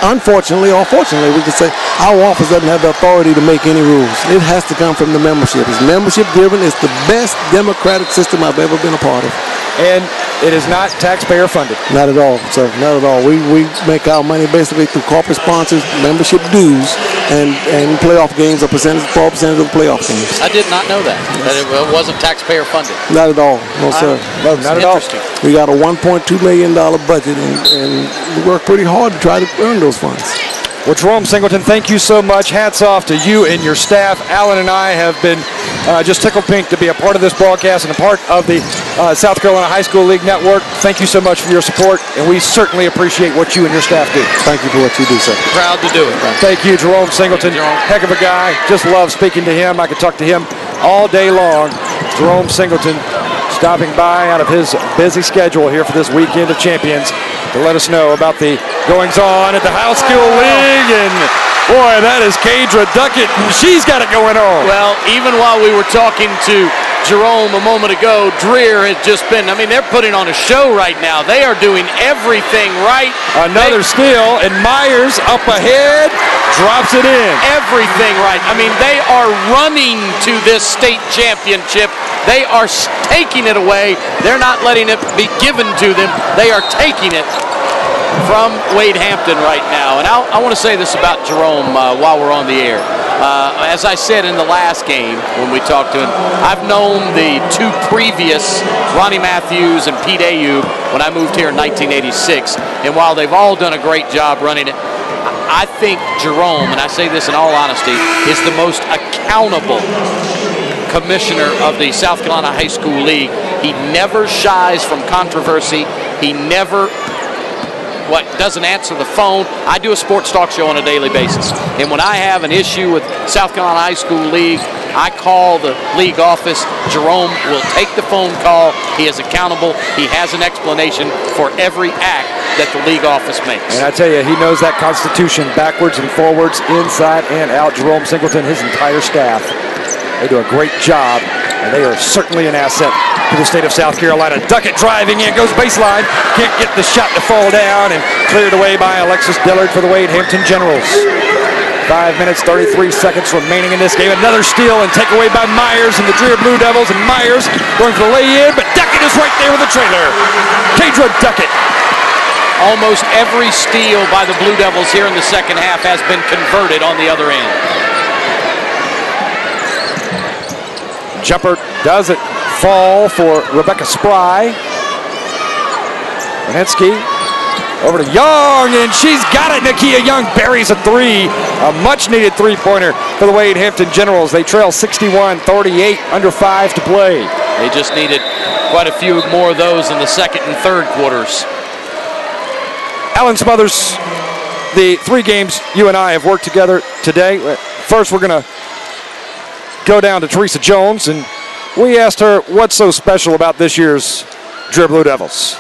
Unfortunately, or fortunately, we can say our office doesn't have the authority to make any rules. It has to come from the membership. It's membership driven. It's the best democratic system I've ever been a part of. And it is not taxpayer funded. Not at all, sir. Not at all. We make our money basically through corporate sponsors, membership dues, and playoff games, a percentage of the playoff games. I did not know that it wasn't taxpayer funded. Not at all. No, sir. No, not at all. We got a $1.2 million budget, and we work pretty hard to try to earn those funds. Well, Jerome Singleton, thank you so much. Hats off to you and your staff. Alan and I have been just tickled pink to be a part of this broadcast and a part of the South Carolina High School League Network. Thank you so much for your support, and we certainly appreciate what you and your staff do. Thank you for what you do, sir. Proud to do it. Thank you, Jerome Singleton. Heck of a guy. Just love speaking to him. I could talk to him all day long. Jerome Singleton stopping by out of his busy schedule here for this weekend of champions to let us know about the goings-on at the High School League. And boy, that is Kadra Duckett, and she's got it going on. Well, even while we were talking to Jerome a moment ago, Dreher has just been, they're putting on a show right now. They are doing everything right. Another steal, and Myers up ahead, drops it in. Everything right. They are running to this state championship. They are taking it away. They're not letting it be given to them. They are taking it from Wade Hampton right now. And I want to say this about Jerome while we're on the air. As I said in the last game when we talked to him, I've known the two previous, Ronnie Matthews and Pete Ayub, when I moved here in 1986. And while they've all done a great job running it, I think Jerome, and I say this in all honesty, is the most accountable commissioner of the South Carolina High School League. He never shies from controversy. He never doesn't answer the phone. I do a sports talk show on a daily basis, and when I have an issue with South Carolina High School League, I call the league office. Jerome will take the phone call. He is accountable. He has an explanation for every act that the league office makes. And I tell you, he knows that Constitution backwards and forwards, inside and out. Jerome Singleton, his entire staff, they do a great job, and they are certainly an asset to the state of South Carolina. Duckett driving in, goes baseline, can't get the shot to fall down, and cleared away by Alexis Dillard for the Wade Hampton Generals. 5 minutes, 33 seconds remaining in this game. Another steal and takeaway by Myers and the Dreher Blue Devils. And Myers going for the lay-in, but Duckett is right there with the trailer. Kadra Duckett. Almost every steal by the Blue Devils here in the second half has been converted on the other end. Jumper doesn't fall for Rebecca Spry. Vanetsky over to Young, and she's got it. Nakia Young buries a three. A much-needed three-pointer for the Wade Hampton Generals. They trail 61-38, under 5 to play. They just needed quite a few more of those in the second and third quarters. Alan Smothers, the 3 games you and I have worked together today. First, we're going to go down to Teresa Jones, and we asked her what's so special about this year's Dreher Blue Devils.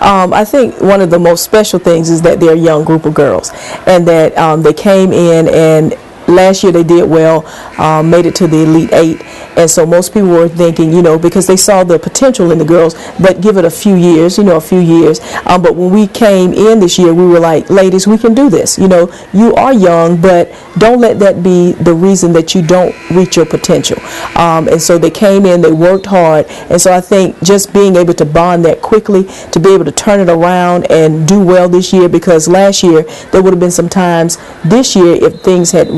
I think one of the most special things is that they're a young group of girls, and that they came in, and last year they did well, made it to the Elite 8, and so most people were thinking, because they saw the potential in the girls, but give it a few years. But when we came in this year, we were like, ladies, we can do this. You are young, but don't let that be the reason that you don't reach your potential. And so they came in, they worked hard, and so I think just being able to bond that quickly, to be able to turn it around and do well this year, because last year there would have been some times this year if things had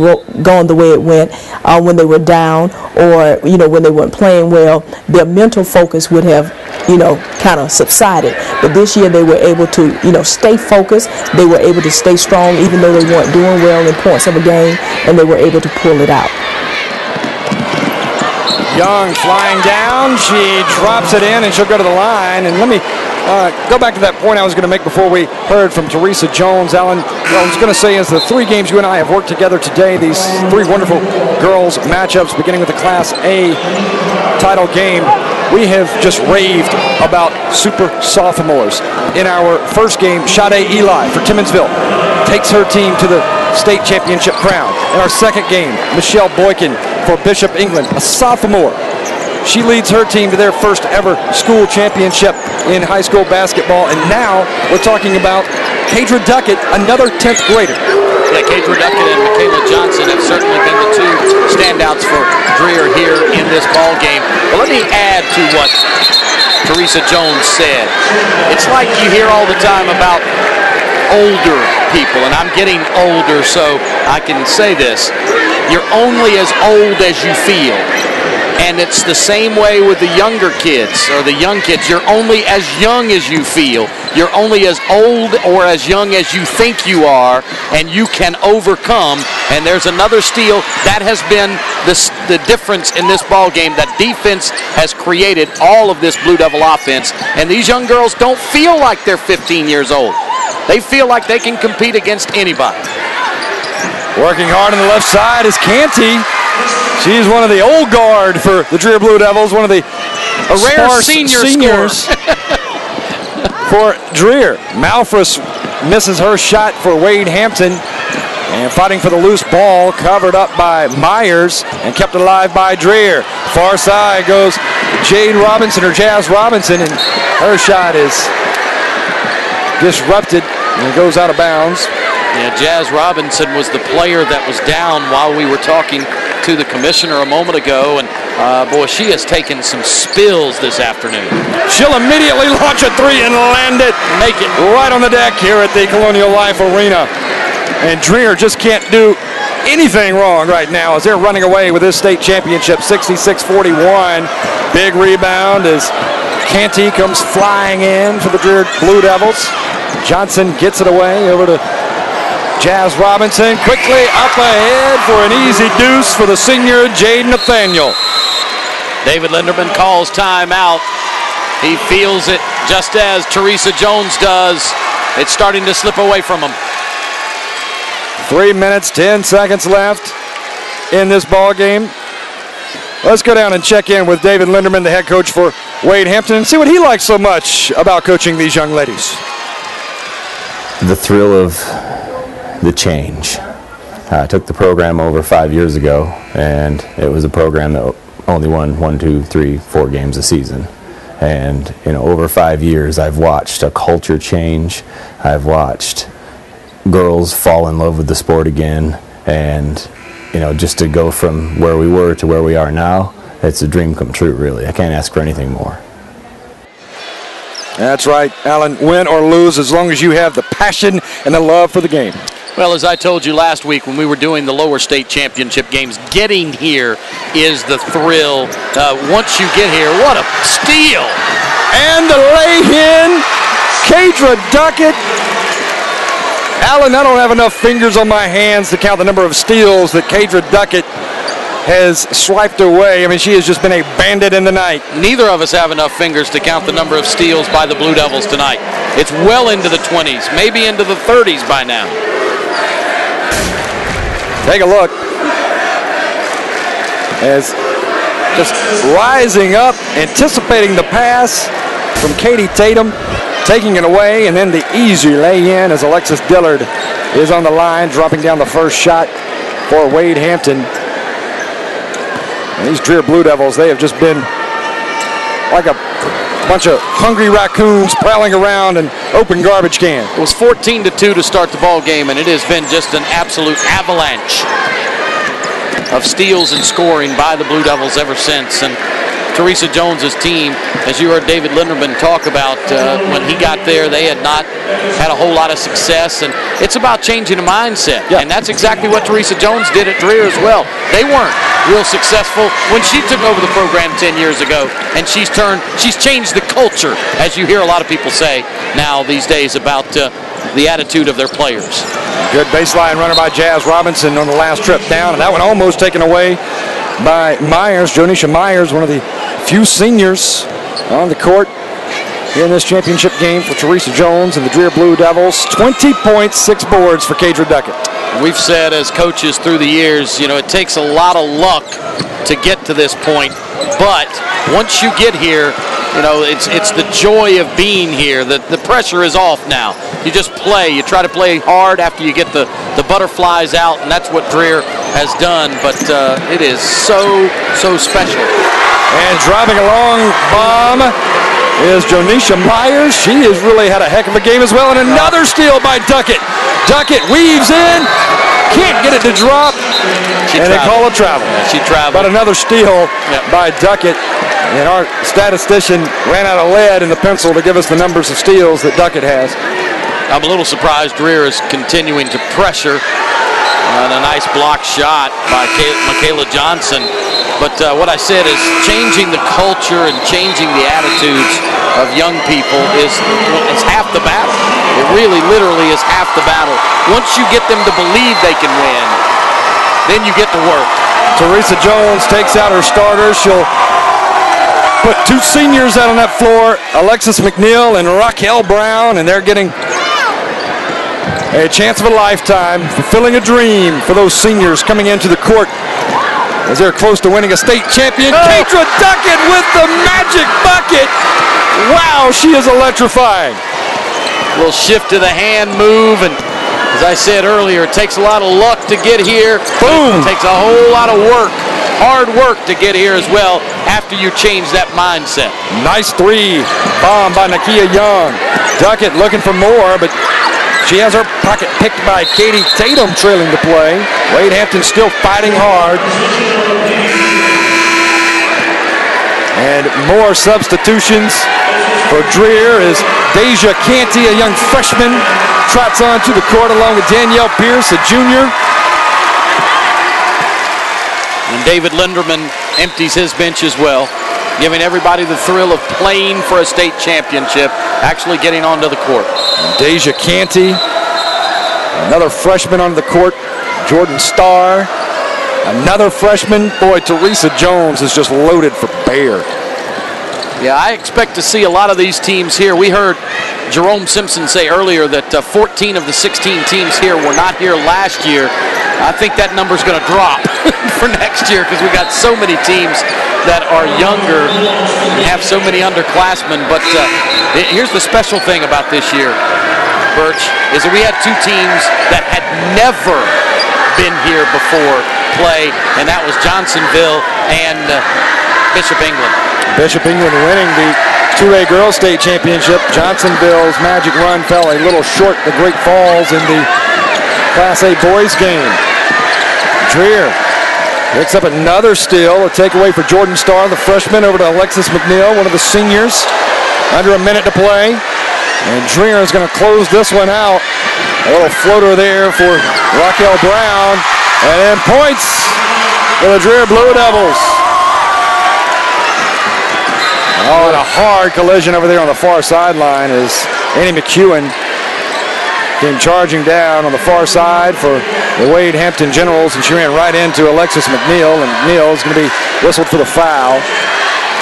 gone the way it went, when they were down, or when they weren't playing well, their mental focus would have kind of subsided. But this year they were able to stay focused. They were able to stay strong even though they weren't doing well in points of a game, and they were able to pull it out. Young flying down, she drops it in, and she'll go to the line. And let me go back to that point I was going to make before we heard from Teresa Jones. Alan, what I was going to say is the 3 games you and I have worked together today, these 3 wonderful girls matchups, beginning with the Class A title game, we have just raved about super sophomores. In our first game, Sade Eli for Timmonsville takes her team to the state championship crown. In our second game, Michelle Boykin for Bishop England, a sophomore. She leads her team to their first ever school championship in high school basketball. And now we're talking about Kadra Duckett, another 10th grader. Yeah, Kadra Duckett and Michaela Johnson have certainly been the 2 standouts for Dreher here in this ball game. But let me add to what Teresa Jones said. It's like you hear all the time about older people, and I'm getting older, so I can say this. You're only as old as you feel. And it's the same way with the younger kids, or the young kids. You're only as young as you feel. You're only as old or as young as you think you are, and you can overcome. And there's another steal. That has been the difference in this ball game. That defense has created all of this Blue Devil offense. And these young girls don't feel like they're 15 years old. They feel like they can compete against anybody. Working hard on the left side is Canty. She's one of the old guard for the Dreher Blue Devils, one of the rare seniors for Dreher. Malfris misses her shot for Wade Hampton, and fighting for the loose ball, covered up by Myers and kept alive by Dreher. Far side goes Jade Robinson, or Jazz Robinson, and her shot is disrupted and goes out of bounds. Yeah, Jazz Robinson was the player that was down while we were talking to the commissioner a moment ago, and boy, she has taken some spills this afternoon. She'll immediately launch a 3 and land it, make it right on the deck here at the Colonial Life Arena. And Dreher just can't do anything wrong right now as they're running away with this state championship, 66-41. Big rebound as Canty comes flying in for the Dreher Blue Devils. Johnson gets it away over to Jazz Robinson, quickly up ahead for an easy deuce for the senior Jade Nathaniel. David Linderman calls timeout. He feels it just as Teresa Jones does. It's starting to slip away from him. 3 minutes, 10 seconds left in this ball game. Let's go down and check in with David Linderman, the head coach for Wade Hampton, and see what he likes so much about coaching these young ladies. The thrill of the change. I took the program over 5 years ago, and it was a program that only won 1, 2, 3, 4 games a season. And over 5 years, I've watched a culture change. I've watched girls fall in love with the sport again, and just to go from where we were to where we are now, it's a dream come true, really. I can't ask for anything more. That's right, Alan. Win or lose, as long as you have the passion and the love for the game. Well, as I told you last week when we were doing the lower state championship games, getting here is the thrill. Once you get here, what a steal! And the lay-in, Kadra Duckett. Alan, I don't have enough fingers on my hands to count the number of steals that Kadra Duckett has swiped away. I mean, she has just been a bandit in the night. Neither of us have enough fingers to count the number of steals by the Blue Devils tonight. It's well into the 20s, maybe into the 30s by now. Take a look. As just rising up, anticipating the pass from Katie Tatum, taking it away, and then the easy lay-in as Alexis Dillard is on the line, dropping down the first shot for Wade Hampton. And these Dreher Blue Devils, they have just been like a bunch of hungry raccoons prowling around an open garbage can. It was 14-2 to start the ball game, and it has been just an absolute avalanche of steals and scoring by the Blue Devils ever since. And Teresa Jones's team, as you heard David Linderman talk about, when he got there, they had not had a whole lot of success, and it's about changing the mindset. And that's exactly what Teresa Jones did at Dreher as well. They weren't real successful when she took over the program 10 years ago, and she's changed the culture, as you hear a lot of people say now these days about the attitude of their players. Good baseline runner by Jazz Robinson on the last trip down, and that one almost taken away by Myers, Jonisha Myers, one of the few seniors on the court here in this championship game for Teresa Jones and the Dreher Blue Devils. 20 points, 6 boards for Kadra Duckett. We've said as coaches through the years, it takes a lot of luck to get to this point, but once you get here, it's the joy of being here. The pressure is off now. You just play. You try to play hard after you get the butterflies out, and that's what Dreher has done, but it is so special. And driving along bomb is Jonisha Myers. She has really had a heck of a game as well, and another steal by Duckett. Duckett weaves in, can't get it to drop, and they call a travel. Yeah, she traveled. But another steal by Duckett. And our statistician ran out of lead in the pencil to give us the numbers of steals that Duckett has. I'm a little surprised Dreher is continuing to pressure. And a nice block shot by Michaela Johnson. But what I said is changing the culture and changing the attitudes of young people is half the battle. It really, literally is half the battle. Once you get them to believe they can win, then you get to work. Teresa Jones takes out her starters. She'll put 2 seniors out on that floor, Alexis McNeil and Raquel Brown, and they're getting a chance of a lifetime, fulfilling a dream for those seniors coming into the court as they're close to winning a state champion. Kadra Duckett with the magic bucket. Wow, she is electrifying. A little shift to the hand move, and as I said earlier, it takes a lot of luck to get here. Boom! It takes a whole lot of work, hard work to get here as well after you change that mindset. Nice 3 bomb by Nakia Young. Duckett looking for more, but she has her pocket picked by Katie Tatum trailing the play. Wade Hampton still fighting hard. And more substitutions for Dreher as Deja Canty, a young freshman, trots onto the court along with Danielle Pierce, a junior. And David Linderman empties his bench as well, giving everybody the thrill of playing for a state championship, actually getting onto the court. Deja Canty, another freshman onto the court, Jordan Starr, another freshman. Boy, Teresa Jones is just loaded for bear. Yeah, I expect to see a lot of these teams here. We heard Jerome Simpson say earlier that 14 of the 16 teams here were not here last year. I think that number's going to drop for next year because we got so many teams that are younger and have so many underclassmen. But here's the special thing about this year, Birch, is that we had 2 teams that had never been here before play, and that was Johnsonville and Bishop England. Bishop England winning the 2A Girls State Championship. Johnsonville's magic run fell a little short the Great Falls in the Class A boys game. Dreher picks up another steal, a takeaway for Jordan Starr, the freshman, over to Alexis McNeil, one of the seniors. Under a minute to play. And Dreher is going to close this one out. A little floater there for Raquel Brown. And then points for the Dreher Blue Devils. Oh, and a hard collision over there on the far sideline as Annie McEwen came charging down on the far side for the Wade Hampton Generals, and she ran right into Alexis McNeil, and McNeil is going to be whistled for the foul.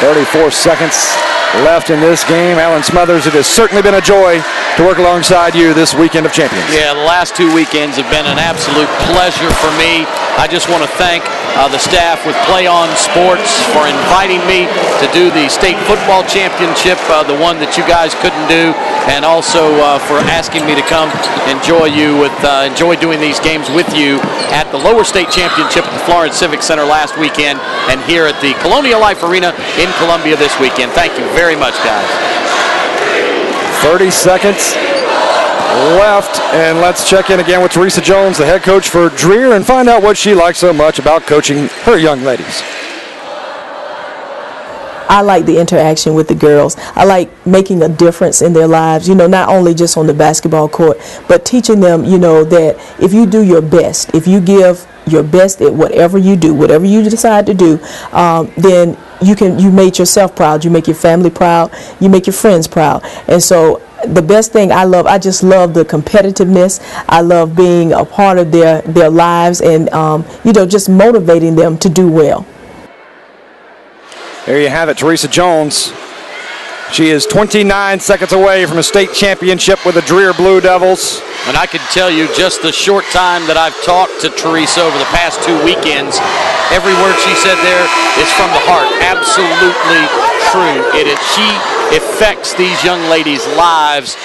34 seconds left in this game. Alan Smothers, it has certainly been a joy to work alongside you this weekend of champions. Yeah, the last 2 weekends have been an absolute pleasure for me. I just want to thank the staff with Play On Sports for inviting me to do the state football championship, the one that you guys couldn't do, and also for asking me to come enjoy doing these games with you at the lower state championship at the Florence Civic Center last weekend, and here at the Colonial Life Arena in Columbia this weekend. Thank you very much, guys. 30 seconds left, and let's check in again with Teresa Jones, the head coach for Dreher, and find out what she likes so much about coaching her young ladies. I like the interaction with the girls. I like making a difference in their lives, not only just on the basketball court, but teaching them, that if you do your best, if you give your best at whatever you do, whatever you decide to do, then you made yourself proud, you make your family proud, you make your friends proud. And so the best thing I just love the competitiveness. I love being a part of their lives and, just motivating them to do well. There you have it, Teresa Jones. She is 29 seconds away from a state championship with the Dreher Blue Devils. And I can tell you, just the short time that I've talked to Teresa over the past 2 weekends, every word she said there is from the heart. Absolutely true. She affects these young ladies' lives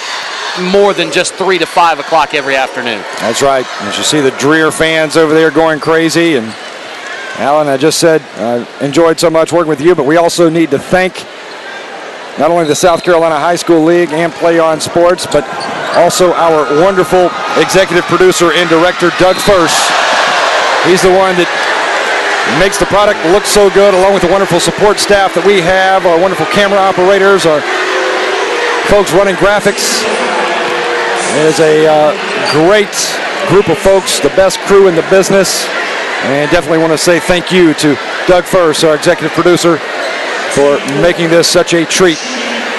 more than just 3 to 5 o'clock every afternoon. That's right. And you see the Dreher fans over there going crazy. And Alan, I just said, enjoyed so much working with you, but we also need to thank not only the South Carolina High School League and Play On Sports, but also our wonderful executive producer and director, Doug First. He's the one that makes the product look so good, along with the wonderful support staff that we have, our wonderful camera operators, our folks running graphics. It is a great group of folks, the best crew in the business, and definitely want to say thank you to Doug First, our executive producer, for making this such a treat.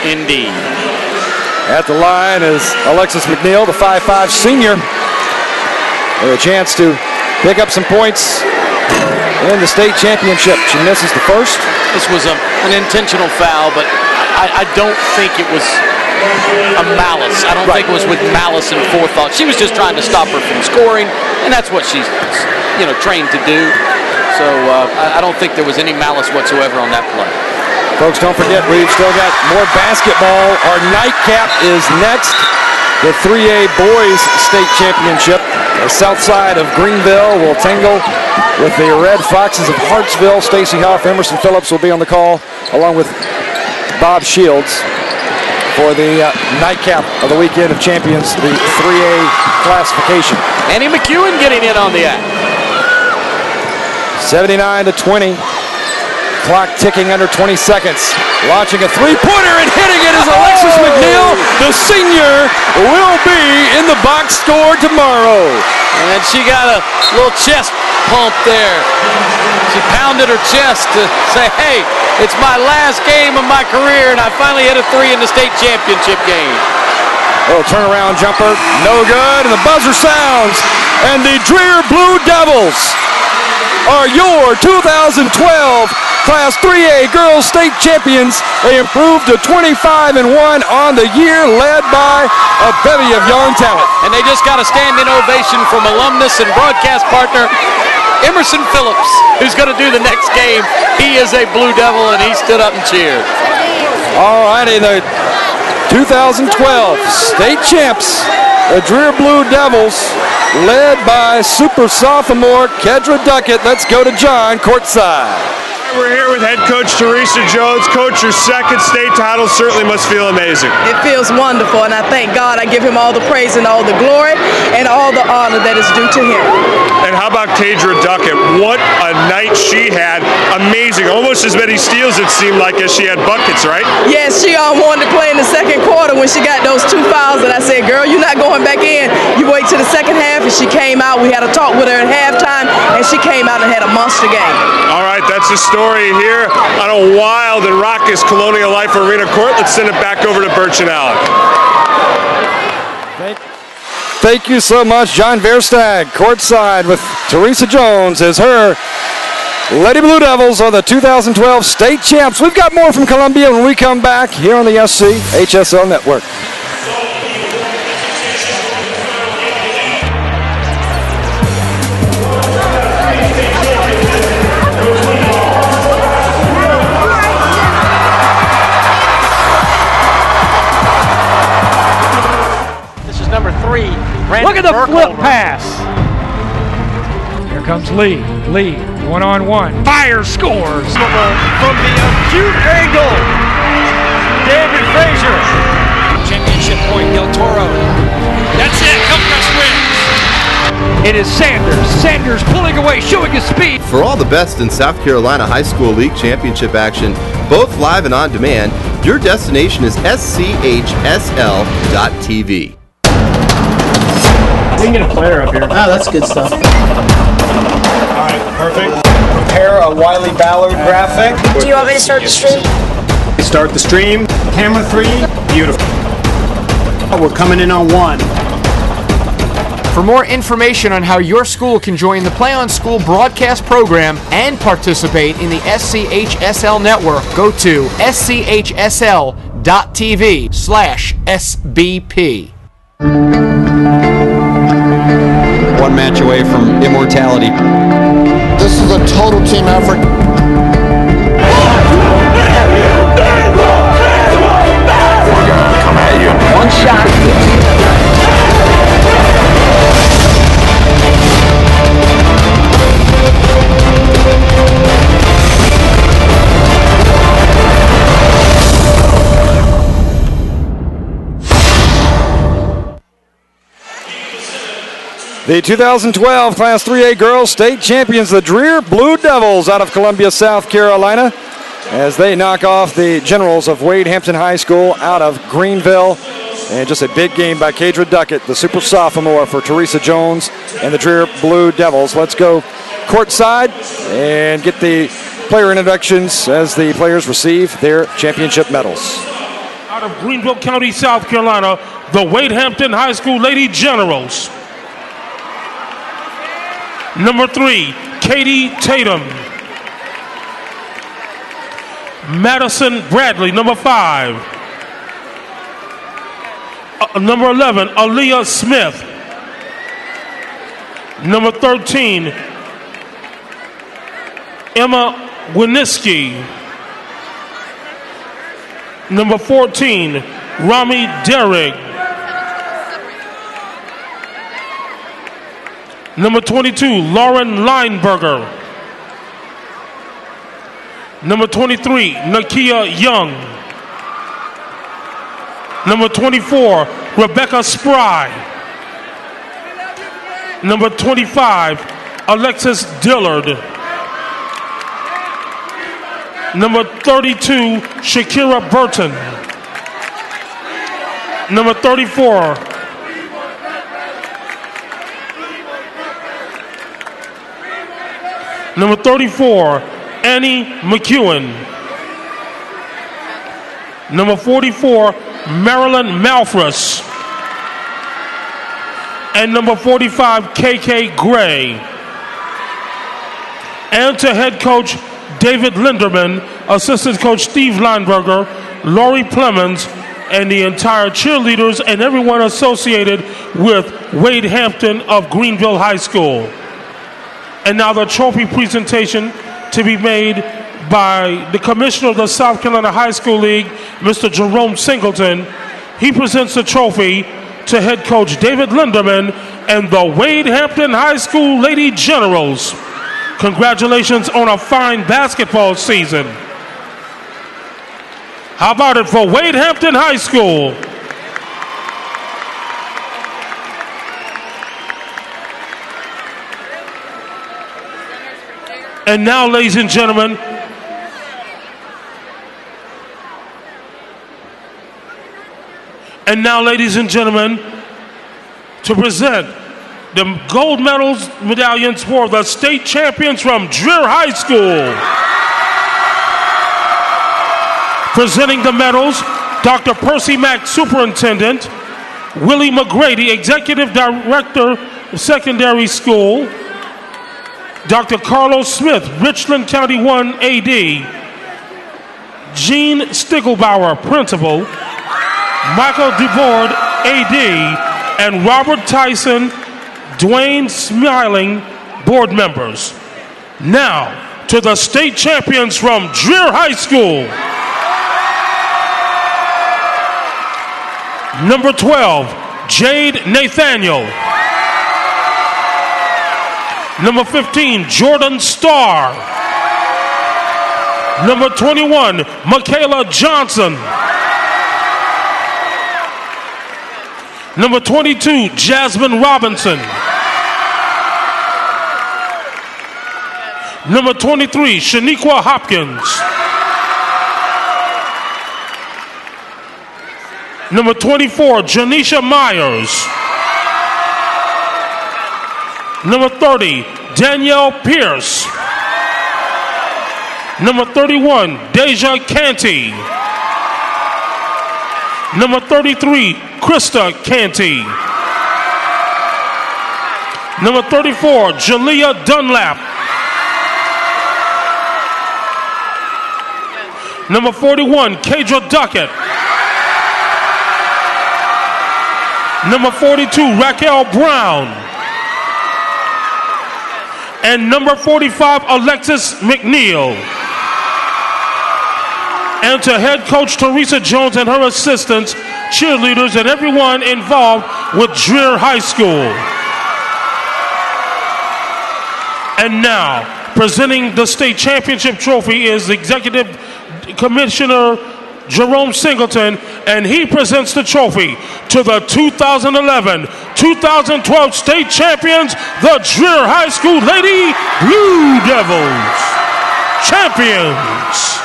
Indeed. At the line is Alexis McNeil, the 5'5 senior, with a chance to pick up some points in the state championship. She misses the first. This was an intentional foul, but I don't think it was a malice. I don't think it was with malice and forethought. She was just trying to stop her from scoring, and that's what she's trained to do. So I don't think there was any malice whatsoever on that play. Folks, don't forget, we've still got more basketball. Our nightcap is next. The 3A Boys State Championship. The south side of Greenville will tangle with the Red Foxes of Hartsville. Stacy Hoff, Emerson Phillips will be on the call, along with Bob Shields, for the nightcap of the weekend of champions, the 3A classification. Annie McEwen getting in on the act. 79-20. Clock ticking under 20 seconds. Launching a three-pointer and hitting it is Alexis McNeil. The senior will be in the box score tomorrow. And she got a little chest pump there. She pounded her chest to say, hey, it's my last game of my career, and I finally hit a three in the state championship game. Little turnaround jumper, no good, and the buzzer sounds. And the Dreher Blue Devils are your 2012 Class 3A Girls State Champions. They improved to 25-1 on the year, led by a bevy of young talent. And they just got a standing ovation from alumnus and broadcast partner Emerson Phillips, who's going to do the next game. He is a Blue Devil, and he stood up and cheered. All righty, the 2012 state champs, the Dreher Blue Devils, led by super sophomore Kedra Duckett. Let's go to John courtside. We're here with head coach Teresa Jones. Coach, your second state title certainly must feel amazing. It feels wonderful, and I thank God. I give him all the praise and all the glory and all the honor that is due to him. And how about Kadra Duckett? What a night she had. Amazing. Almost as many steals, it seemed like, as she had buckets, right? Yes, she wanted to play in the second quarter when she got those 2 fouls, and I said, girl, you're not going back in. You wait till the second half, and she came out. We had a talk with her at halftime, and she came out and had a monster game. All right, that's the story here on a wild and raucous Colonial Life Arena court. Let's send it back over to Birch and Allen. Thank you so much, John Verstag, courtside with Teresa Jones as her Lady Blue Devils are the 2012 state champs. We've got more from Columbia when we come back here on the SCHSL Network. Look at the flip pass. Here comes Lee. Lee, one-on-one. Fire scores. From the acute angle. David Frazier. Championship point, Del Toro. That's it. Hillcrest wins. It is Sanders. Sanders pulling away, showing his speed. For all the best in South Carolina High School League Championship action, both live and on demand, your destination is SCHSL.TV. We can get a player up here. Ah, that's good stuff. All right, perfect. Prepare a Wiley Ballard graphic. Do you want me to start the stream? Start the stream. Camera 3. Beautiful. We're coming in on 1. For more information on how your school can join the Play on School broadcast program and participate in the SCHSL network, go to SCHSL.TV/SBP. One match away from immortality. This is a total team effort. We're gonna come at you. One shot. The 2012 Class 3A Girls State Champions, the Dreher Blue Devils out of Columbia, South Carolina, as they knock off the Generals of Wade Hampton High School out of Greenville. And just a big game by Kadra Duckett, the super sophomore for Teresa Jones and the Dreher Blue Devils. Let's go courtside and get the player introductions as the players receive their championship medals. Out of Greenville County, South Carolina, the Wade Hampton High School Lady Generals. Number 3, Katie Tatum. Madison Bradley, number 5. Number 11, Aaliyah Smith. Number 13, Emma Winiski. Number 14, Rami Derrig. Number 22, Lauren Lineberger. Number 23, Nakia Young. Number 24, Rebecca Spry. Number 25, Alexis Dillard. Number 32, Shakira Burton. Number 34, Number 34, Annie McEwen. Number 44, Marilyn Malfras. And number 45, KK Gray. And to head coach David Linderman, assistant coach Steve Lineberger, Lori Plemons, and the entire cheerleaders and everyone associated with Wade Hampton of Greenville High School. And now the trophy presentation to be made by the commissioner of the South Carolina High School League, Mr. Jerome Singleton. He presents the trophy to head coach David Linderman and the Wade Hampton High School Lady Generals. Congratulations on a fine basketball season. How about it for Wade Hampton High School? And now, ladies and gentlemen, to present the gold medallions for the state champions from Dreher High School. Presenting the medals, Dr. Percy Mack, Superintendent, Willie McGrady, Executive Director of Secondary School, Dr. Carlos Smith, Richland County 1 AD, Gene Stiegelbauer, Principal, Michael DeVord, AD, and Robert Tyson, Dwayne Smiling, Board Members. Now, to the state champions from Dreher High School. Number 12, Jade Nathaniel. Number 15, Jordan Starr. Number 21, Michaela Johnson. Number 22, Jasmine Robinson. Number 23, Shaniqua Hopkins. Number 24, Janisha Myers. Number 30, Danielle Pierce. Number 31, Deja Canty. Number 33, Krista Canty. Number 34, Jalea Dunlap. Number 41, Kadra Duckett. Number 42, Raquel Brown. And number 45, Alexis McNeil. And to head coach Teresa Jones and her assistants, cheerleaders, and everyone involved with Dreher High School. And now, presenting the state championship trophy is Executive Commissioner Jerome Singleton, and he presents the trophy to the 2011-2012 state champions, the Dreher High School Lady Blue Devils. Champions.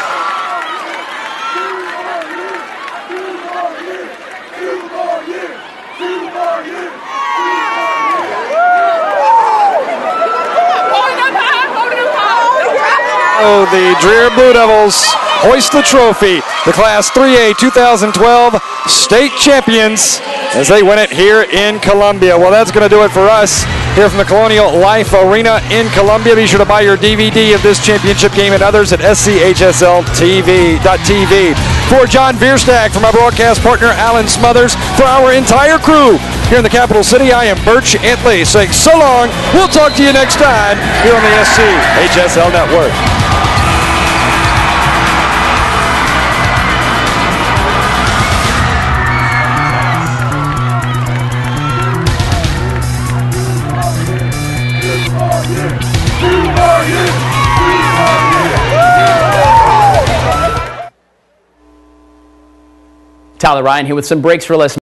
Oh, the Dreher Blue Devils hoist the trophy. The Class 3A 2012 state champions as they win it here in Columbia. Well, that's going to do it for us here from the Colonial Life Arena in Columbia. Be sure to buy your DVD of this championship game and others at SCHSL.TV. For John Bierstack, from our broadcast partner Alan Smothers, for our entire crew here in the capital city, I am Birch Antley saying so long. We'll talk to you next time here on the SCHSL Network. Tyler Ryan here with some breaks for listeners.